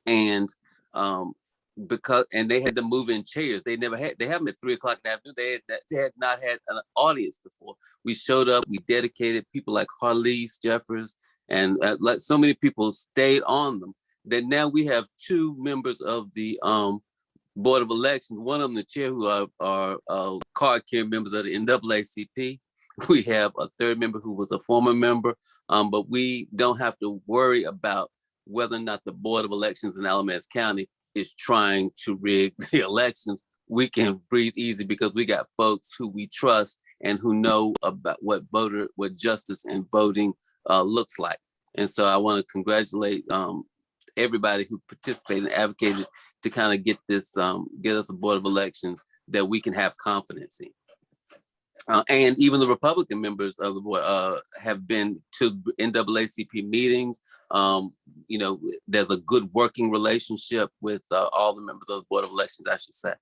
S10: And they had to move in chairs. They have them at 3 o'clock in the afternoon. They had not had an audience before. We showed up, we dedicated people like Harlise Jeffers, and like so many people stayed on them. Then now we have 2 members of the Board of Elections, one of them the chair, who are card carrying members of the NAACP. We have a 3rd member who was a former member, but we don't have to worry about whether or not the Board of Elections in Alamance County is trying to rig the elections. We can breathe easy because we got folks who we trust and who know about what justice and voting looks like. And so I want to congratulate everybody who participated and advocated to kind of get this, get us a Board of Elections that we can have confidence in. And even the Republican members of the board have been to NAACP meetings. There's a good working relationship with all the members of the Board of Elections, I should say.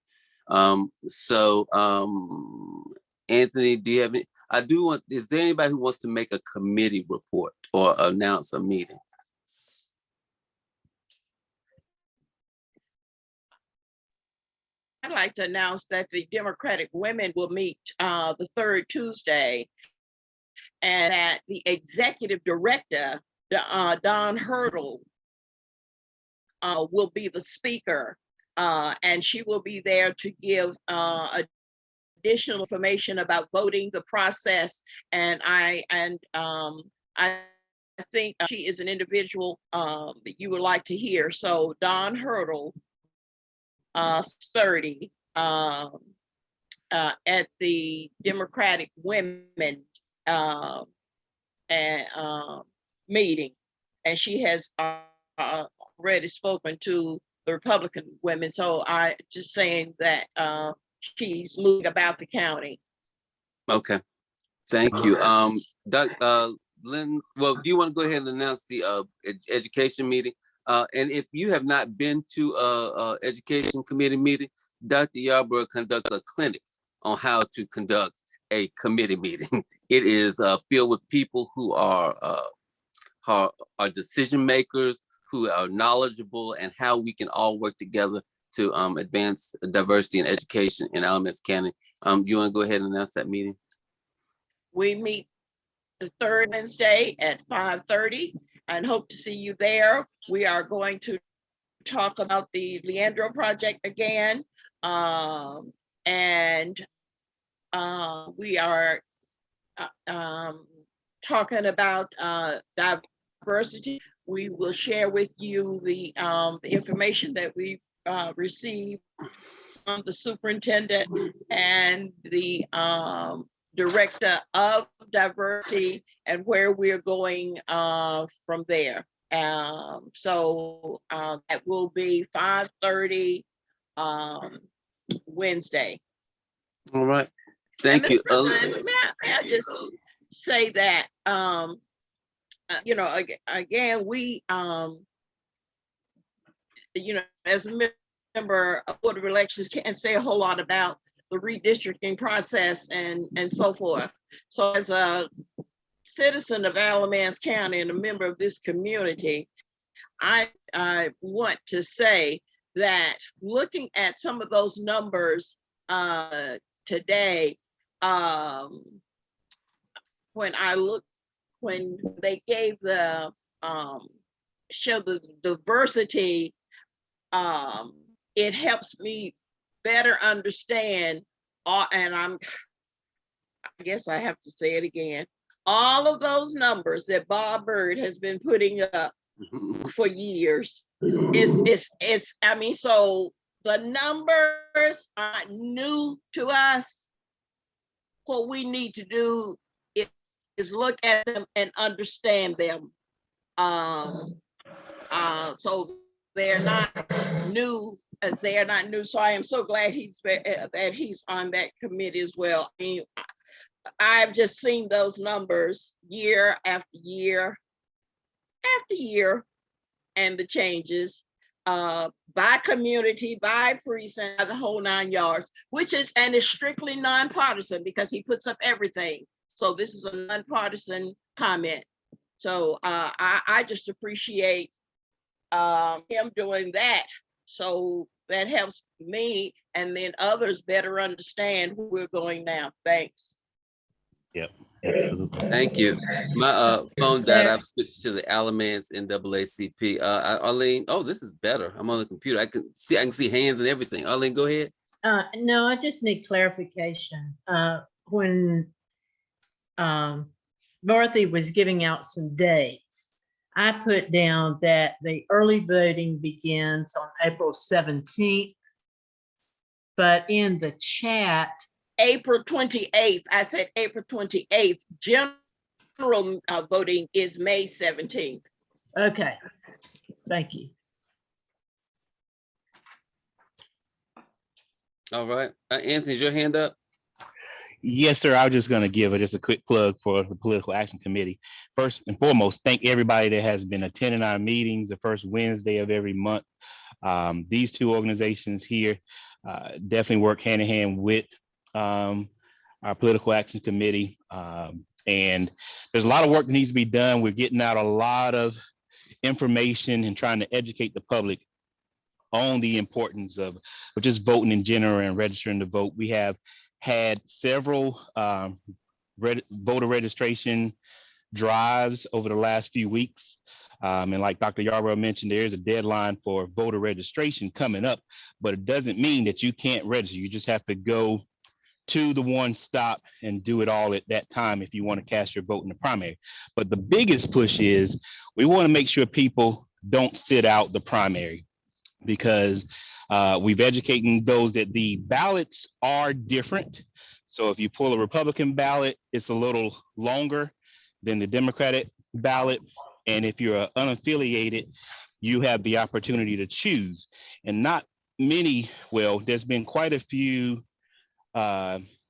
S10: Anthony, do you have any? Is there anybody who wants to make a committee report or announce a meeting?
S8: I'd like to announce that the Democratic Women will meet the 3rd Tuesday, and that the executive director, Dawn Hurdle, will be the speaker, and she will be there to give additional information about voting, the process, and I think she is an individual that you would like to hear. So Dawn Hurdle, 30 at the Democratic Women meeting, and she has already spoken to the Republican women. So I just saying that she's moving about the county.
S10: Okay, thank you. Lynn, well, do you want to go ahead and announce the education meeting? And if you have not been to education committee meeting, Dr. Yarbrough conducts a clinic on how to conduct a committee meeting. It is filled with people who are decision makers, who are knowledgeable, and how we can all work together to advance diversity in education in Alamance County. Do you want to go ahead and announce that meeting?
S8: We meet the 3rd Wednesday at 5:30 and hope to see you there. We are going to talk about the Leandro Project again. We are talking about diversity. We will share with you the information that we received from the superintendent and the director of diversity and where we're going from there. So that will be 5:30 Wednesday.
S10: All right, thank you.
S8: May I just say that, again, we, as a member of Board of Elections, can't say a whole lot about the redistricting process and so forth. So as a citizen of Alamance County and a member of this community, I want to say that looking at some of those numbers today, when they gave the show the diversity, it helps me better understand, and I guess I have to say it again, all of those numbers that Bob Byrd has been putting up for years. I mean, so the numbers are new to us. What we need to do is look at them and understand them. So they're not new, So I am so glad that he's on that committee as well. I mean, I've just seen those numbers year after year after year, and the changes by community, by precinct, by the whole 9 yards, which is strictly nonpartisan because he puts up everything. So this is a nonpartisan comment. So I just appreciate him doing that. So that helps me and then others better understand who we're going now. Thanks.
S9: Yep. Absolutely.
S10: Thank you. My phone died. I've switched to the Alamance NAACP. Arlene, oh, this is better. I'm on the computer. I can see hands and everything. Arlene, go ahead.
S7: No, I just need clarification. When Dorothy was giving out some dates, I put down that the early voting begins on April 17th, but in the chat,
S8: April 28th. I said April 28th. General voting is May 17th.
S7: Okay, thank you.
S10: All right. Anthony, is your hand up?
S9: Yes, sir. I was just going to give just a quick plug for the Political Action Committee. First and foremost, thank everybody that has been attending our meetings the first Wednesday of every month. These two organizations here definitely work hand in hand with our Political Action Committee. And there's a lot of work that needs to be done. We're getting out a lot of information and trying to educate the public on the importance of just voting in general and registering to vote. We have had several voter registration drives over the last few weeks. And like Dr. Yarbrough mentioned, there is a deadline for voter registration coming up, but it doesn't mean that you can't register. You just have to go to the one stop and do it all at that time if you want to cast your vote in the primary. But the biggest push is we want to make sure people don't sit out the primary, because we've educated those that the ballots are different. So if you pull a Republican ballot, it's a little longer than the Democratic ballot. And if you're unaffiliated, you have the opportunity to choose. And not many, well, there's been quite a few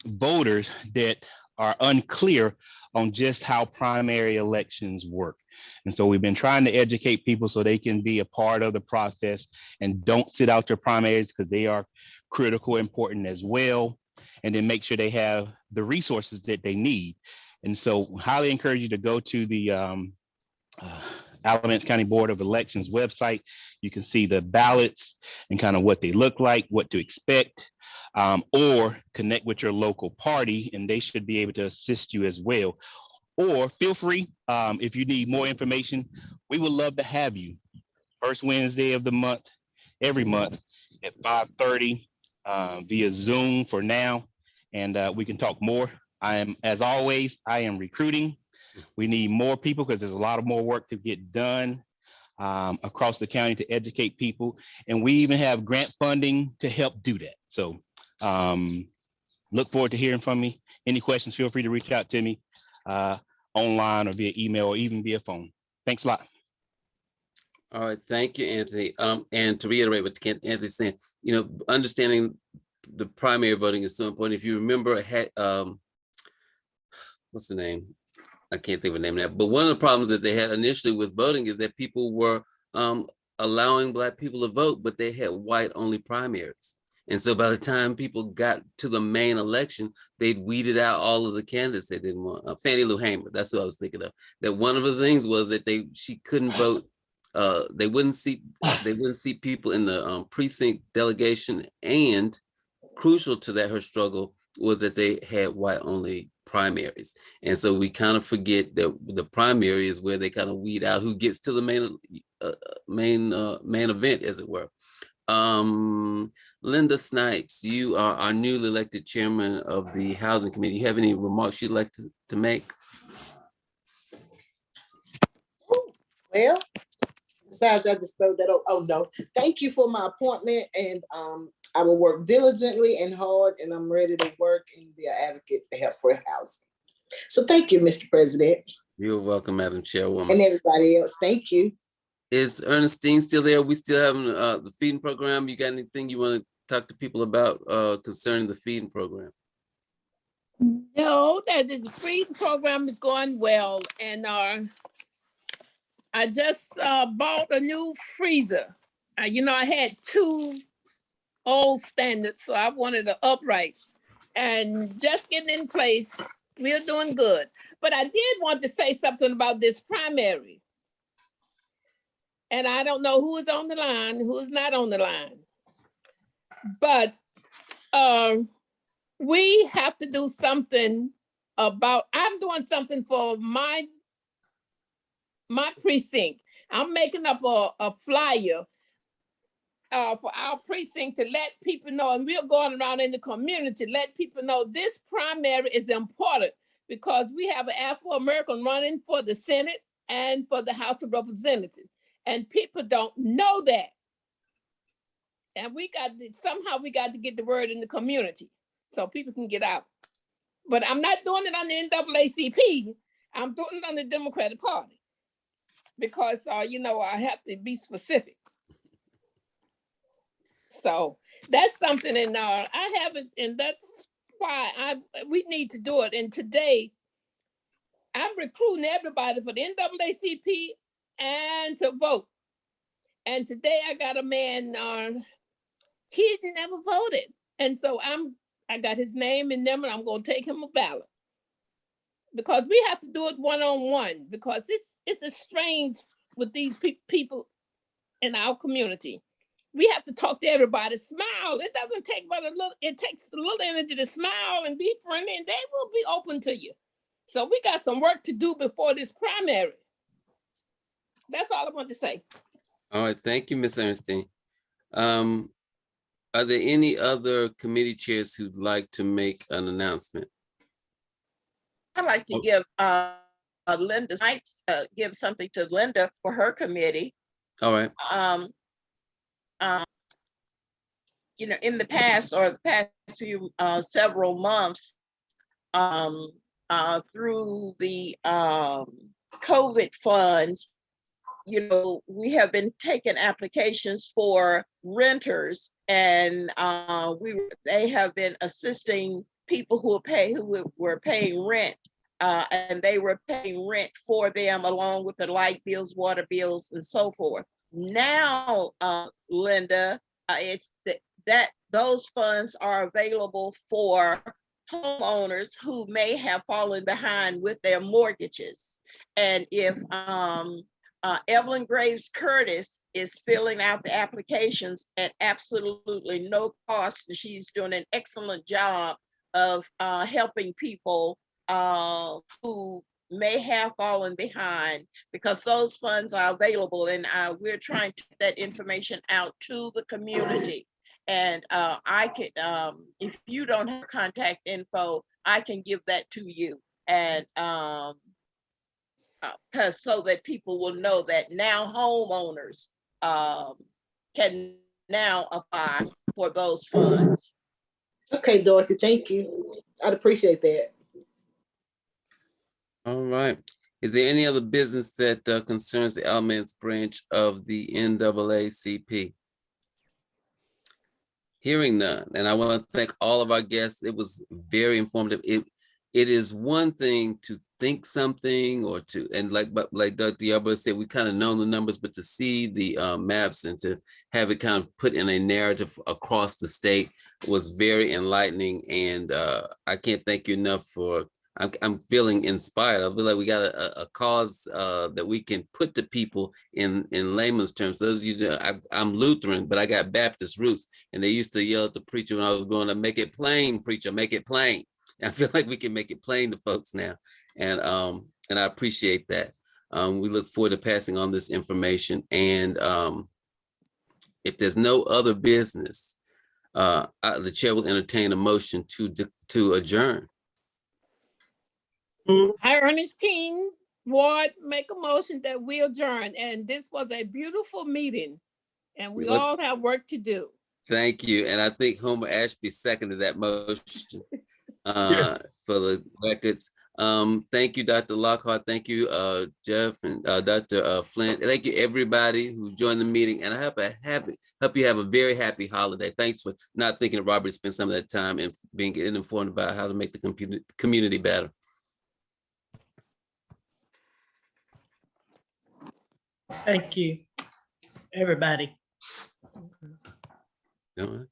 S9: voters that are unclear on just how primary elections work. And so we've been trying to educate people so they can be a part of the process and don't sit out their primaries, because they are critical, important as well. And then make sure they have the resources that they need. And so highly encourage you to go to the Alamance County Board of Elections website. You can see the ballots and kind of what they look like, what to expect, or connect with your local party, and they should be able to assist you as well. Or feel free, if you need more information, we would love to have you first Wednesday of the month, every month at 5:30 via Zoom for now, and we can talk more. As always, I am recruiting. We need more people because there's a lot of more work to get done across the county to educate people. And we even have grant funding to help do that. So look forward to hearing from me. Any questions, feel free to reach out to me online or via email or even via phone. Thanks a lot.
S10: All right, thank you, Anthony. And to reiterate what Anthony's saying, understanding the primary voting is so important. If you remember, what's the name? I can't think of a name now, but one of the problems that they had initially with voting is that people were allowing Black people to vote, but they had white only primaries. And so by the time people got to the main election, they'd weeded out all of the candidates they didn't want. Fannie Lou Hamer, that's what I was thinking of. That one of the things was that she couldn't vote. They wouldn't seat people in the precinct delegation, and crucial to that, her struggle was that they had white only primaries. And so we kind of forget that the primary is where they kind of weed out who gets to the main event, as it were. Linda Snipes, you are our newly elected chairman of the Housing Committee. You have any remarks you'd like to make?
S5: Well, besides, I just throw that. Oh no, thank you for my appointment, and I will work diligently and hard, and I'm ready to work and be an advocate to help for housing. So thank you, Mr. President,
S10: You're welcome, Madam Chairwoman.
S5: and everybody else. Thank you.
S10: Is Ernestine still there? We still having the feeding program. You got anything you want to talk to people about concerning the feeding program?
S15: No, that the feeding program is going well, and I just bought a new freezer. I had 2 old standards, so I wanted an upright, and just getting in place. We're doing good, but I did want to say something about this primary, and I don't know who is on the line, who is not on the line, but we have to do something about. I'm doing something for my precinct. I'm making up a flyer for our precinct to let people know, and we're going around in the community, let people know this primary is important because we have an Afro-American running for the Senate and for the House of Representatives. And people don't know that. And somehow we got to get the word in the community so people can get out. But I'm not doing it on the NAACP. I'm doing it on the Democratic Party because, I have to be specific. So that's something, and I haven't, and that's why we need to do it. And today, I'm recruiting everybody for the NAACP and to vote. And today I got a man, he never voted. And so I got his name in them, and I'm going to take him a ballot. Because we have to do it one-on-one, because it's a strange with these people in our community. We have to talk to everybody, smile. It doesn't take but it takes a little energy to smile and be friendly, and they will be open to you. So we got some work to do before this primary. That's all I want to say.
S10: All right, thank you, Ms. Ernestine. Are there any other committee chairs who'd like to make an announcement?
S8: I'd like to give Linda Snipes, give something to Linda for her committee.
S10: All right.
S8: In the past or the past few several months, through the COVID funds, we have been taking applications for renters, and they have been assisting people who were paying rent, and they were paying rent for them along with the light bills, water bills, and so forth. Now, Linda, it's that those funds are available for homeowners who may have fallen behind with their mortgages. And if Evelyn Graves Curtis is filling out the applications at absolutely no cost, and she's doing an excellent job of helping people who may have fallen behind, because those funds are available, and we're trying to get that information out to the community. And I could, if you don't have contact info, I can give that to you, and so that people will know that now homeowners can now apply for those funds.
S5: Okay, Dorothy, thank you. I'd appreciate that.
S10: All right. Is there any other business that concerns the Alamance branch of the NAACP? Hearing none, and I want to thank all of our guests. It was very informative. It is one thing to think something or to, and like Dr. Yarborough said, we kind of know the numbers, but to see the maps and to have it kind of put in a narrative across the state was very enlightening. And I can't thank you enough for, I'm feeling inspired. I feel like we got a cause that we can put to people in layman's terms. Those of you know, I'm Lutheran, but I got Baptist roots, and they used to yell at the preacher when I was going to make it plain, preacher, make it plain. I feel like we can make it plain to folks now. And I appreciate that. We look forward to passing on this information. And if there's no other business, the chair will entertain a motion to adjourn.
S15: Ernestine Ward, make a motion that we adjourn. And this was a beautiful meeting. And we
S10: Well,
S15: all have work to do.
S10: thank you. And I think Homer Ashby seconded that motion for the records. Thank you, Dr. Lockhart. Thank you, Jeff and Dr. Flint. Thank you, everybody who joined the meeting. And I hope you have a very happy holiday. Thanks for not thinking of Robert spent some of that time and getting informed about how to make the community better.
S7: Thank you, everybody.
S10: You know?